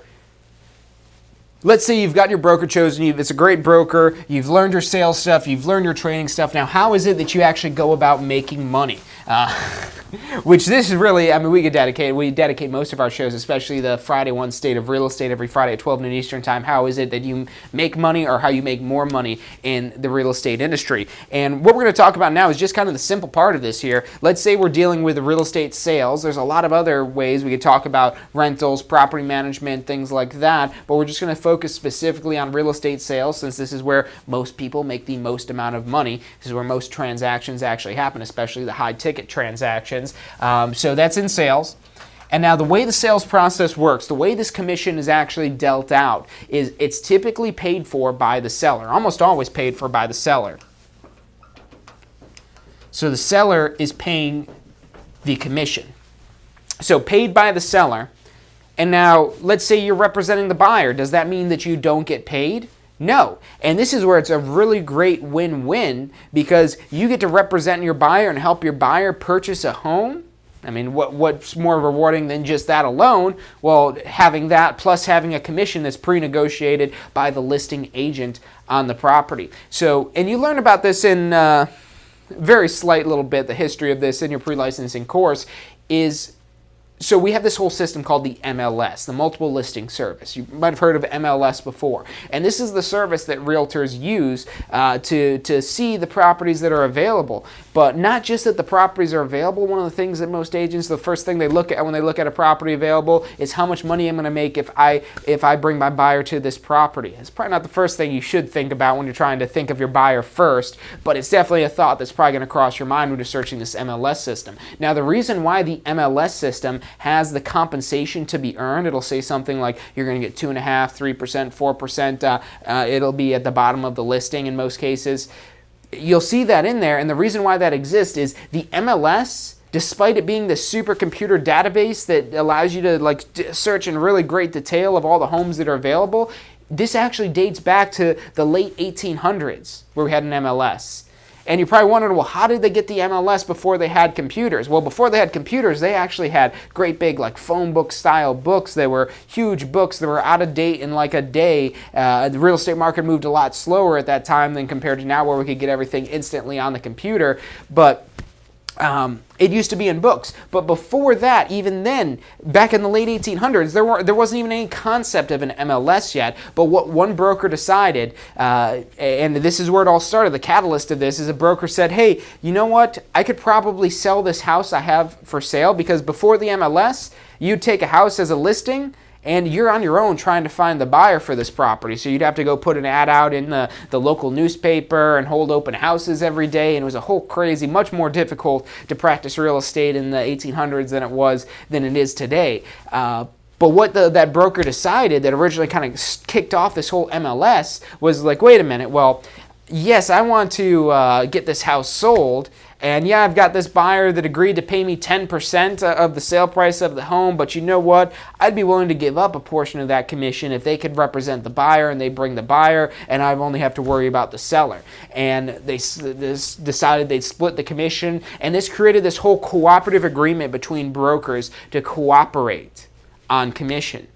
let's say you've got your broker chosen, it's a great broker, you've learned your sales stuff, you've learned your training stuff. Now, how is it that you actually go about making money? Which this is really, I mean, we dedicate most of our shows, especially the Friday One State of Real Estate every Friday at 12 noon Eastern Time. How is it that you make money, or how you make more money in the real estate industry? And what we're going to talk about now is just kind of the simple part of this here. Let's say we're dealing with real estate sales. There's a lot of other ways we could talk about rentals, property management, things like that, but we're just going to focus specifically on real estate sales, since this is where most people make the most amount of money. This is where most transactions actually happen, especially the high ticket transactions. So that's in sales. And now the way the sales process works, the way this commission is actually dealt out, is it's typically paid for by the seller, almost always paid for by the seller. So the seller is paying the commission. So paid by the seller. And now let's say you're representing the buyer. Does that mean that you don't get paid? No. And this is where it's a really great win-win, because you get to represent your buyer and help your buyer purchase a home. I mean, what's more rewarding than just that alone? Well, having that plus having a commission that's pre-negotiated by the listing agent on the property. So, and you learn about this in very slight little bit, the history of this in your pre-licensing course is. So we have this whole system called the MLS, the Multiple Listing Service. You might have heard of MLS before. And this is the service that realtors use to see the properties that are available. But not just that the properties are available. One of the things that most agents, the first thing they look at when they look at a property available is how much money I'm going to make if I bring my buyer to this property. It's probably not the first thing you should think about when you're trying to think of your buyer first, but it's definitely a thought that's probably going to cross your mind when you're searching this MLS system. Now, the reason why the MLS system has the compensation to be earned, it'll say something like you're going to get 2.5%, 3%, 4%. It'll be at the bottom of the listing in most cases. You'll see that in there, and the reason why that exists is the MLS, despite it being the supercomputer database that allows you to search in really great detail of all the homes that are available, this actually dates back to the late 1800s where we had an MLS. And you're probably wondering, well, how did they get the MLS before they had computers? Well, before they had computers, they actually had great big phone book style books. They were huge books that were out of date in a day. The real estate market moved a lot slower at that time than compared to now, where we could get everything instantly on the computer. But it used to be in books. But before that, even then, back in the late 1800s, there wasn't even any concept of an MLS yet. But what one broker decided, and this is where it all started, the catalyst of this is a broker said, hey, you know what? I could probably sell this house I have for sale, because before the MLS, you'd take a house as a listing, and you're on your own trying to find the buyer for this property. So you'd have to go put an ad out in the local newspaper and hold open houses every day. And it was a whole crazy, much more difficult to practice real estate in the 1800s than it is today. But what that broker decided that originally kind of kicked off this whole MLS was wait a minute, well, yes, I want to get this house sold. And yeah, I've got this buyer that agreed to pay me 10% of the sale price of the home, but you know what? I'd be willing to give up a portion of that commission if they could represent the buyer and they bring the buyer, and I only have to worry about the seller. And they decided they'd split the commission, and this created this whole cooperative agreement between brokers to cooperate on commission.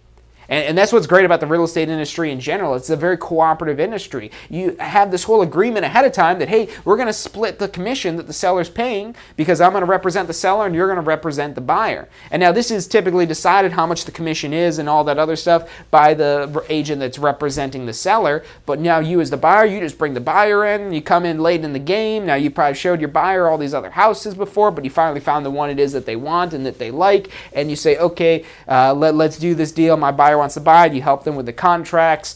And that's what's great about the real estate industry in general. It's a very cooperative industry. You have this whole agreement ahead of time that, hey, we're going to split the commission that the seller's paying because I'm going to represent the seller and you're going to represent the buyer. And now this is typically decided how much the commission is and all that other stuff by the agent that's representing the seller. But now you as the buyer, you just bring the buyer in. You come in late in the game. Now you probably showed your buyer all these other houses before, but you finally found the one it is that they want and that they like. And you say, okay, let's do this deal. My buyer wants to buy it. You help them with the contracts,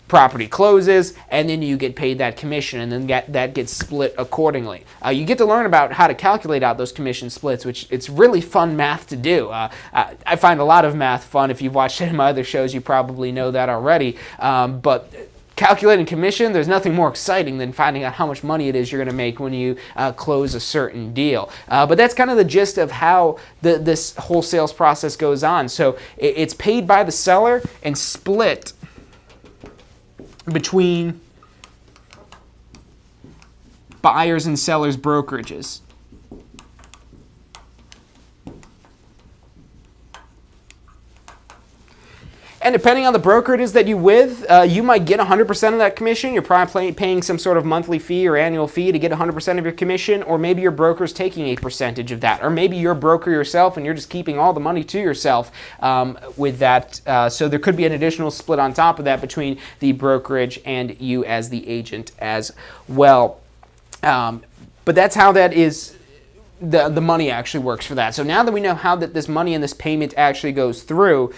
property closes, and then you get paid that commission, and then that gets split accordingly. You get to learn about how to calculate out those commission splits, which it's really fun math to do. I find a lot of math fun. If you've watched any of my other shows, you probably know that already. But calculating commission, there's nothing more exciting than finding out how much money it is you're going to make when you close a certain deal. But that's kind of the gist of how this whole sales process goes on. So it's paid by the seller and split between buyers and sellers' brokerages. And depending on the broker it is that you with, you might get 100% of that commission. You're probably paying some sort of monthly fee or annual fee to get 100% of your commission, or maybe your broker's taking a percentage of that, or maybe you're a broker yourself and you're just keeping all the money to yourself with that. So there could be an additional split on top of that between the brokerage and you as the agent as well. But that's how that is. The money actually works for that. So now that we know how that this money and this payment actually goes through,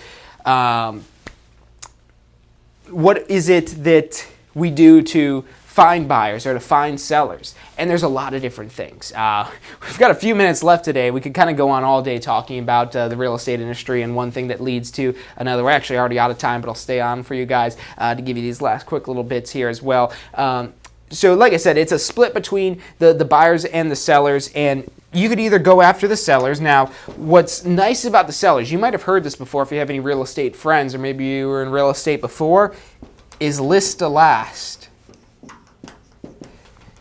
what is it that we do to find buyers or to find sellers? And there's a lot of different things. We've got a few minutes left today. We could kind of go on all day talking about the real estate industry and one thing that leads to another. We're actually already out of time, but I'll stay on for you guys to give you these last quick little bits here as well. So like I said, it's a split between the buyers and the sellers, and you could either go after the sellers. Now, what's nice about the sellers, you might have heard this before if you have any real estate friends, or maybe you were in real estate before, is list to last.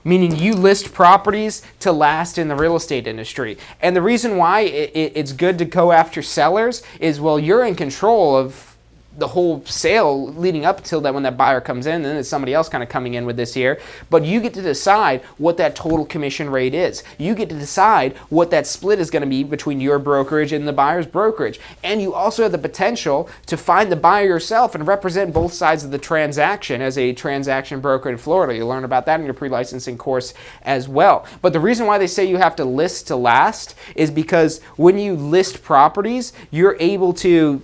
Meaning you list properties to last in the real estate industry. And the reason why it's good to go after sellers is, well, you're in control of the whole sale leading up till that when that buyer comes in, and then it's somebody else kind of coming in with this here. But you get to decide what that total commission rate is. You get to decide what that split is going to be between your brokerage and the buyer's brokerage. And you also have the potential to find the buyer yourself and represent both sides of the transaction as a transaction broker in Florida. You'll learn about that in your pre-licensing course as well. But the reason why they say you have to list to last is because when you list properties, you're able to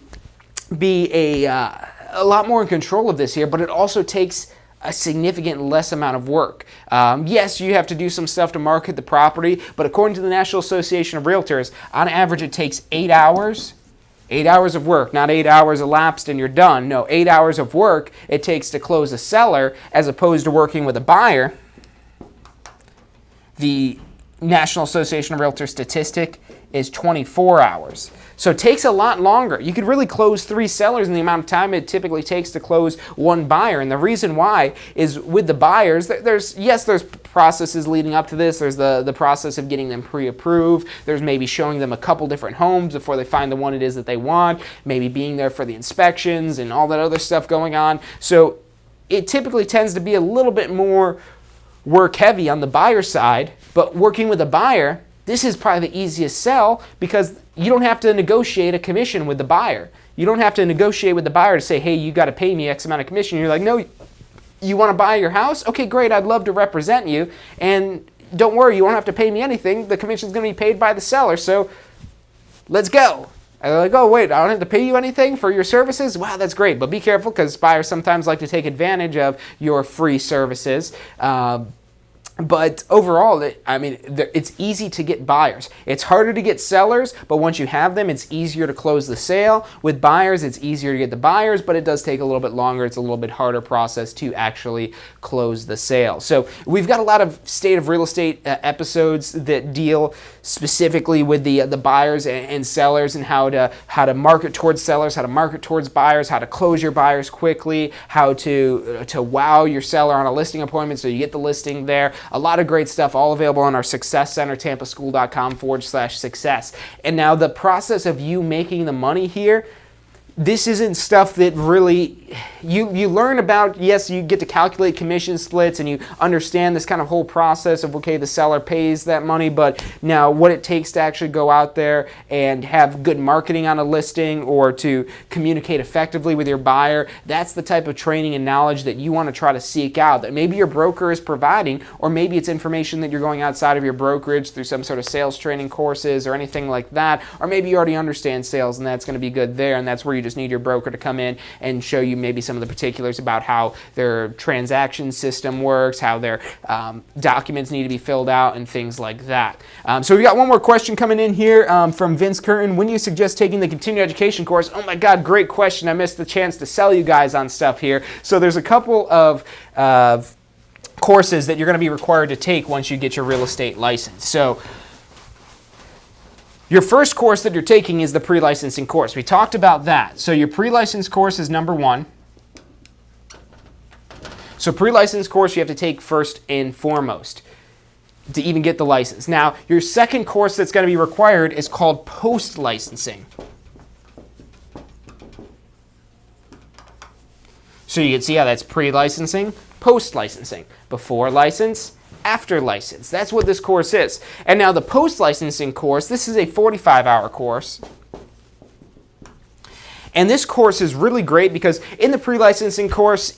be a lot more in control of this here, but it also takes a significant less amount of work. Yes, you have to do some stuff to market the property, but according to the National Association of Realtors, on average it takes 8 hours. 8 hours of work, not 8 hours elapsed and you're done. No, 8 hours of work it takes to close a seller as opposed to working with a buyer. The National Association of Realtors statistic is 24 hours. So it takes a lot longer. You could really close 3 sellers in the amount of time it typically takes to close 1 buyer. And the reason why is with the buyers, there's processes leading up to this. There's the process of getting them pre-approved. There's maybe showing them a couple different homes before they find the one it is that they want, maybe being there for the inspections and all that other stuff going on. So it typically tends to be a little bit more work heavy on the buyer side, but working with a buyer, this is probably the easiest sell because you don't have to negotiate a commission with the buyer. You don't have to negotiate with the buyer to say, hey, you got to pay me X amount of commission. You're like, no, you want to buy your house? Okay, great. I'd love to represent you. And don't worry, you won't have to pay me anything. The commission is going to be paid by the seller. So let's go. And they're like, oh, wait, I don't have to pay you anything for your services? Wow, that's great. But be careful because buyers sometimes like to take advantage of your free services. But overall, it's easy to get buyers. It's harder to get sellers, but once you have them, it's easier to close the sale. With buyers, it's easier to get the buyers, but it does take a little bit longer. It's a little bit harder process to actually close the sale. So we've got a lot of State of Real Estate episodes that deal specifically with the buyers and sellers and how to market towards sellers, how to market towards buyers, how to close your buyers quickly, how to wow your seller on a listing appointment so you get the listing there. A lot of great stuff, all available on our Success Center, tampaschool.com/success. And now the process of you making the money here, this isn't stuff that really you learn about. Yes, you get to calculate commission splits and you understand this kind of whole process of, okay, the seller pays that money, but now what it takes to actually go out there and have good marketing on a listing or to communicate effectively with your buyer, that's the type of training and knowledge that you want to try to seek out that maybe your broker is providing, or maybe it's information that you're going outside of your brokerage through some sort of sales training courses or anything like that, or maybe you already understand sales and that's going to be good there, and that's where you just need your broker to come in and show you maybe some of the particulars about how their transaction system works, how their documents need to be filled out, and things like that. So we got one more question coming in here from Vince Curtin. When do you suggest taking the continuing education course? Oh my God, great question. I missed the chance to sell you guys on stuff here. So there's a couple of courses that you're going to be required to take once you get your real estate license. So your first course that you're taking is the pre-licensing course. We talked about that. So your pre-license course is number 1. So pre-license course you have to take first and foremost to even get the license. Now, your second course that's going to be required is called post-licensing. So you can see how that's pre-licensing, post-licensing, before license, after license. That's what this course is. And now the post-licensing course, this is a 45-hour course. And this course is really great because in the pre-licensing course,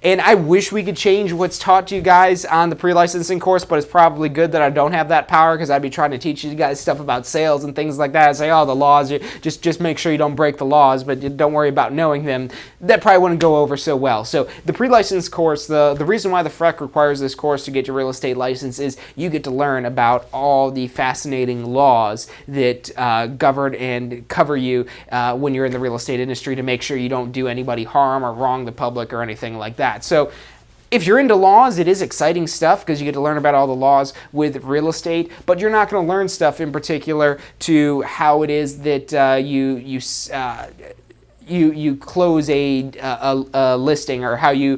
and I wish we could change what's taught to you guys on the pre-licensing course, but it's probably good that I don't have that power because I'd be trying to teach you guys stuff about sales and things like that. I'd say, oh, the laws, just make sure you don't break the laws, but don't worry about knowing them. That probably wouldn't go over so well. So the pre-license course, the reason why the FREC requires this course to get your real estate license is you get to learn about all the fascinating laws that govern and cover you when you're in the real estate industry to make sure you don't do anybody harm or wrong the public or anything like that. So if you're into laws, it is exciting stuff because you get to learn about all the laws with real estate, but you're not going to learn stuff in particular to how it is that you close a listing or how you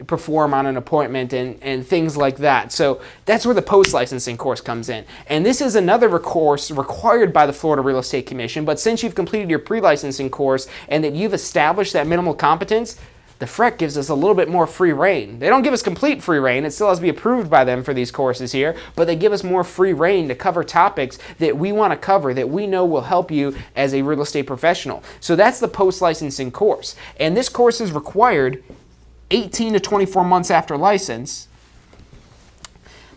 perform on an appointment and things like that. So that's where the post-licensing course comes in. And this is another course required by the Florida Real Estate Commission, but since you've completed your pre-licensing course and that you've established that minimal competence, the FREC gives us a little bit more free reign. They don't give us complete free reign. It still has to be approved by them for these courses here, but they give us more free reign to cover topics that we want to cover that we know will help you as a real estate professional. So that's the post-licensing course. And this course is required 18 to 24 months after license.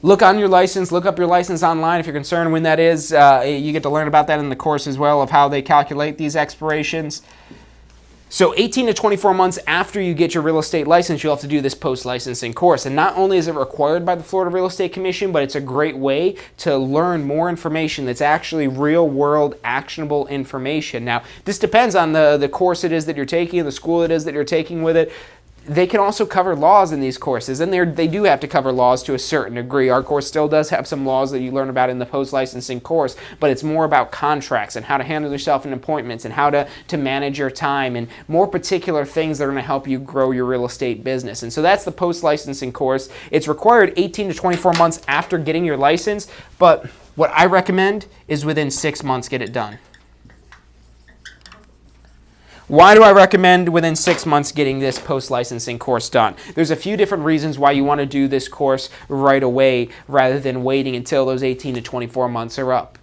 Look on your license, look up your license online if you're concerned when that is. You get to learn about that in the course as well of how they calculate these expirations. So 18 to 24 months after you get your real estate license, you'll have to do this post-licensing course. And not only is it required by the Florida Real Estate Commission, but it's a great way to learn more information that's actually real-world, actionable information. Now, this depends on the course it is that you're taking and the school it is that you're taking with it. They can also cover laws in these courses, and they do have to cover laws to a certain degree. Our course still does have some laws that you learn about in the post-licensing course, but it's more about contracts and how to handle yourself in appointments and how to manage your time and more particular things that are going to help you grow your real estate business. And so that's the post-licensing course. It's required 18 to 24 months after getting your license, but what I recommend is within 6 months get it done. Why do I recommend within 6 months getting this post-licensing course done? There's a few different reasons why you want to do this course right away rather than waiting until those 18 to 24 months are up.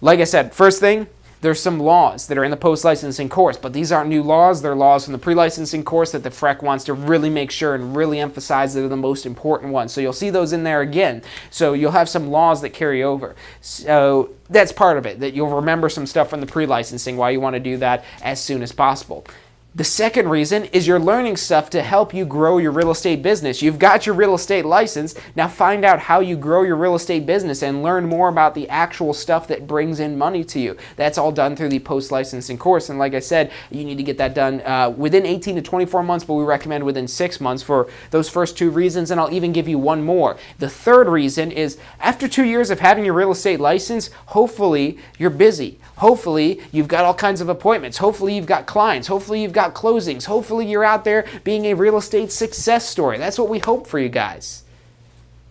Like I said, first thing, there's some laws that are in the post-licensing course, but these aren't new laws. They're laws from the pre-licensing course that the FREC wants to really make sure and really emphasize that are the most important ones. So you'll see those in there again. So you'll have some laws that carry over. So that's part of it, that you'll remember some stuff from the pre-licensing, why you want to do that as soon as possible. The second reason is you're learning stuff to help you grow your real estate business. You've got your real estate license. Now find out how you grow your real estate business and learn more about the actual stuff that brings in money to you. That's all done through the post-licensing course. And like I said, you need to get that done within 18 to 24 months, but we recommend within 6 months for those first two reasons. And I'll even give you one more. The third reason is after 2 years of having your real estate license, hopefully you're busy. Hopefully you've got all kinds of appointments. Hopefully you've got clients. Hopefully you've got closings. Hopefully you're out there being a real estate success story. That's what we hope for you guys.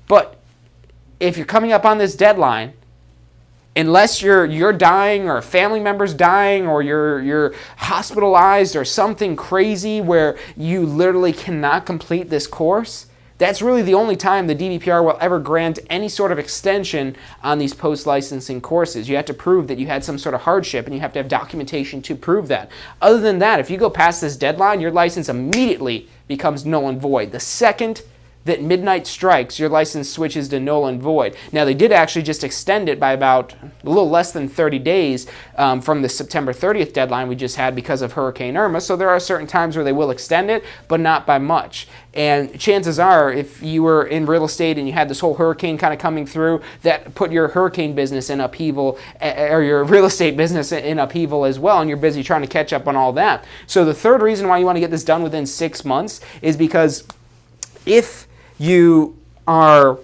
But if you're coming up on this deadline, unless you're dying or a family member's dying or you're hospitalized or something crazy where you literally cannot complete this course, that's really the only time the DBPR will ever grant any sort of extension on these post-licensing courses. You have to prove that you had some sort of hardship, and you have to have documentation to prove that. Other than that, if you go past this deadline, your license immediately becomes null and void. The second that midnight strikes, your license switches to null and void. Now, they did actually just extend it by about a little less than 30 days from the September 30th deadline we just had because of Hurricane Irma. So there are certain times where they will extend it, but not by much. And chances are, if you were in real estate and you had this whole hurricane kind of coming through, that put your hurricane business in upheaval, or your real estate business in upheaval as well, and you're busy trying to catch up on all that. So the third reason why you want to get this done within 6 months is because if you are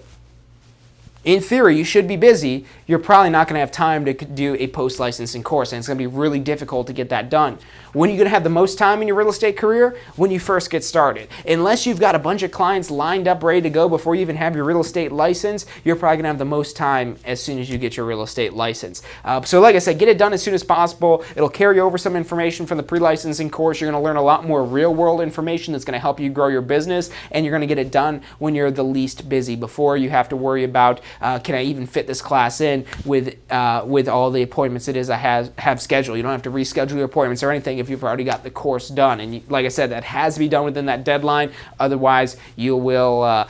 in theory, you should be busy. You're probably not going to have time to do a post-licensing course, and it's going to be really difficult to get that done. When are you going to have the most time in your real estate career? When you first get started. Unless you've got a bunch of clients lined up ready to go before you even have your real estate license, you're probably going to have the most time as soon as you get your real estate license. So like I said, get it done as soon as possible. It'll carry over some information from the pre-licensing course. You're going to learn a lot more real-world information that's going to help you grow your business, and you're going to get it done when you're the least busy, before you have to worry about, can I even fit this class in with all the appointments it is I have scheduled. You don't have to reschedule your appointments or anything if you've already got the course done. And like I said, that has to be done within that deadline. Otherwise, you will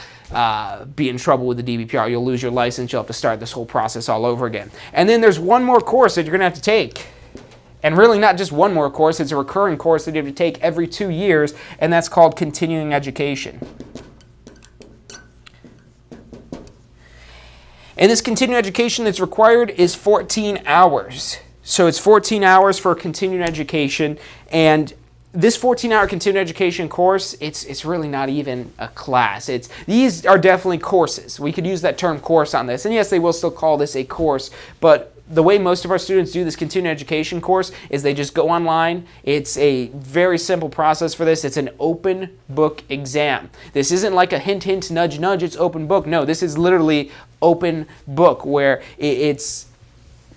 be in trouble with the DBPR. You'll lose your license. You'll have to start this whole process all over again. And then there's one more course that you're going to have to take. And really not just one more course. It's a recurring course that you have to take every 2 years, and that's called continuing education. And this continuing education that's required is 14 hours. So it's 14 hours for continuing education, and this 14-hour continuing education course, it's really not even a class. These are definitely courses. We could use that term course on this. And yes, they will still call this a course, but the way most of our students do this continuing education course is they just go online. It's a very simple process for this. It's an open book exam. This isn't like a hint, hint, nudge, nudge, it's open book. No, this is literally open book, where it's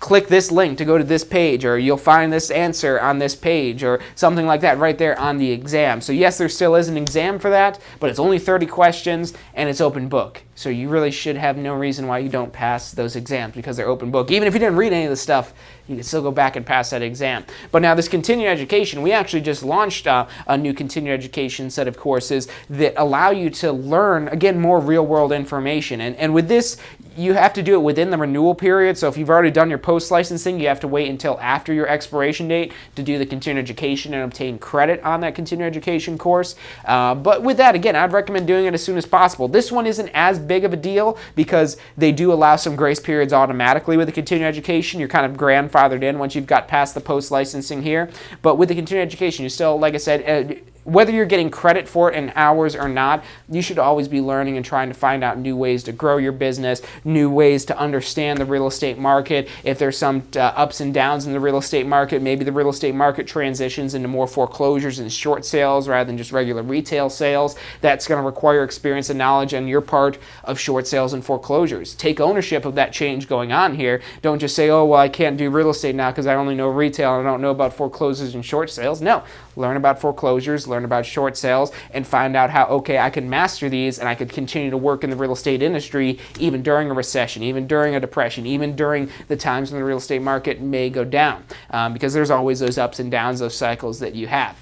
click this link to go to this page, or you'll find this answer on this page, or something like that right there on the exam. So yes, there still is an exam for that, but it's only 30 questions and it's open book. So you really should have no reason why you don't pass those exams, because they're open book. Even if you didn't read any of the stuff, you can still go back and pass that exam. But now this continuing education, we actually just launched a new continuing education set of courses that allow you to learn, again, more real-world information. And with this, you have to do it within the renewal period. So if you've already done your post-licensing, you have to wait until after your expiration date to do the continuing education and obtain credit on that continuing education course. But with that, again, I'd recommend doing it as soon as possible. This one isn't as big of a deal because they do allow some grace periods automatically with the continuing education. You're kind of grandfathered in once you've got past the post-licensing here. But with the continuing education, you still, like I said, whether you're getting credit for it in hours or not, you should always be learning and trying to find out new ways to grow your business, new ways to understand the real estate market. If there's some ups and downs in the real estate market, maybe the real estate market transitions into more foreclosures and short sales rather than just regular retail sales. That's going to require experience and knowledge on your part of short sales and foreclosures. Take ownership of that change going on here. Don't just say, oh, well, I can't do real estate now because I only know retail and I don't know about foreclosures and short sales. No, learn about foreclosures, learn about short sales, and find out how, okay, I can master these and I could continue to work in the real estate industry even during a recession, even during a depression, even during the times when the real estate market may go down, because there's always those ups and downs, those cycles that you have.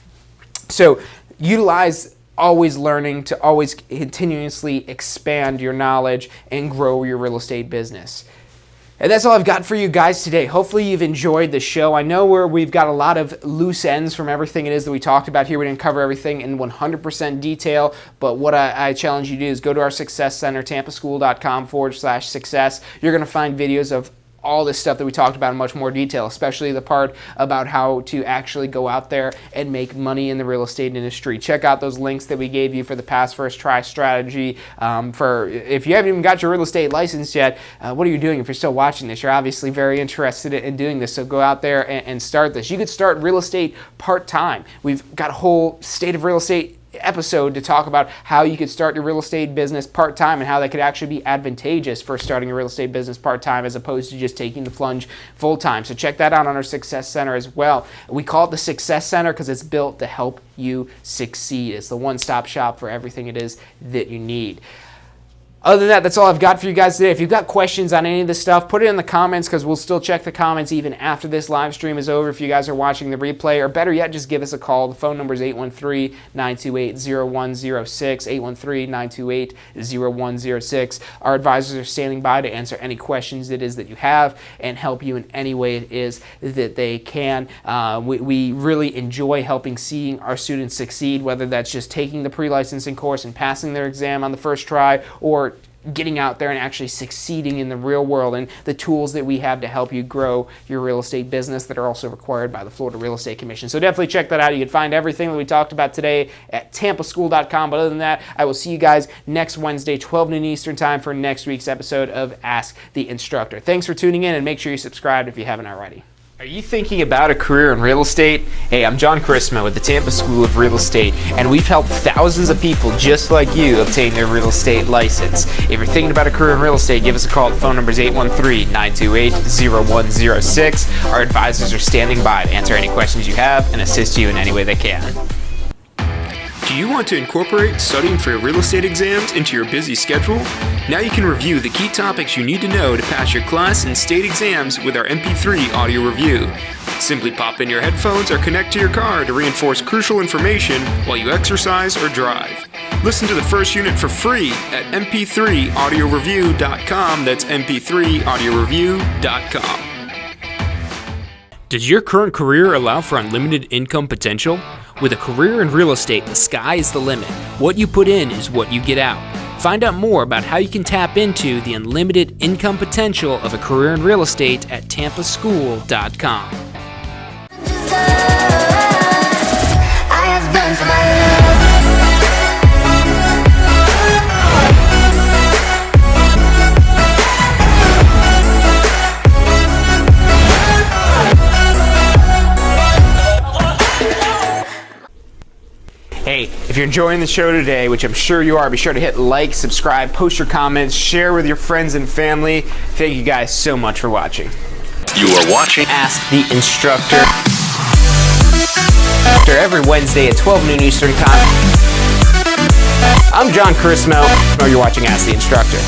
So utilize always learning to always continuously expand your knowledge and grow your real estate business. And that's all I've got for you guys today. Hopefully you've enjoyed the show. I know we've got a lot of loose ends from everything it is that we talked about here. We didn't cover everything in 100% detail, but what I challenge you to do is go to our Success Center, tampaschool.com/success. You're going to find videos of all this stuff that we talked about in much more detail, especially the part about how to actually go out there and make money in the real estate industry. Check out those links that we gave you for the Pass First Try strategy. For if you haven't even got your real estate license yet, what are you doing if you're still watching this? You're obviously very interested in doing this, so go out there and start this. You could start real estate part-time. We've got a whole State of Real Estate episode to talk about how you could start your real estate business part-time and how that could actually be advantageous for starting a real estate business part-time as opposed to just taking the plunge full-time. So check that out on our Success Center as well. We call it the Success Center because it's built to help you succeed. It's the one-stop shop for everything it is that you need. Other than that, that's all I've got for you guys today. If you've got questions on any of this stuff, put it in the comments because we'll still check the comments even after this live stream is over if you guys are watching the replay. Or better yet, just give us a call. The phone number is 813-928-0106, 813-928-0106. Our advisors are standing by to answer any questions it is that you have and help you in any way it is that they can. We really enjoy seeing our students succeed, whether that's just taking the pre-licensing course and passing their exam on the first try or getting out there and actually succeeding in the real world, and the tools that we have to help you grow your real estate business that are also required by the Florida Real Estate Commission. So definitely check that out. You can find everything that we talked about today at tampaschool.com. But other than that, I will see you guys next Wednesday, 12 noon Eastern time, for next week's episode of Ask the Instructor. Thanks for tuning in, and make sure you subscribe if you haven't already. Are you thinking about a career in real estate? Hey, I'm John Chrisma with the Tampa School of Real Estate, and we've helped thousands of people just like you obtain their real estate license. If you're thinking about a career in real estate, give us a call. The phone number is 813-928-0106. Our advisors are standing by to answer any questions you have and assist you in any way they can. Do you want to incorporate studying for your real estate exams into your busy schedule? Now you can review the key topics you need to know to pass your class and state exams with our MP3 audio review. Simply pop in your headphones or connect to your car to reinforce crucial information while you exercise or drive. Listen to the first unit for free at mp3audioreview.com. That's mp3audioreview.com. Does your current career allow for unlimited income potential? With a career in real estate, the sky is the limit. What you put in is what you get out. Find out more about how you can tap into the unlimited income potential of a career in real estate at tampaschool.com. Hey, if you're enjoying the show today, which I'm sure you are, be sure to hit like, subscribe, post your comments, share with your friends and family. Thank you guys so much for watching. You are watching Ask the Instructor every Wednesday at 12 noon Eastern time. I'm John Chrismo. You're watching Ask the Instructor.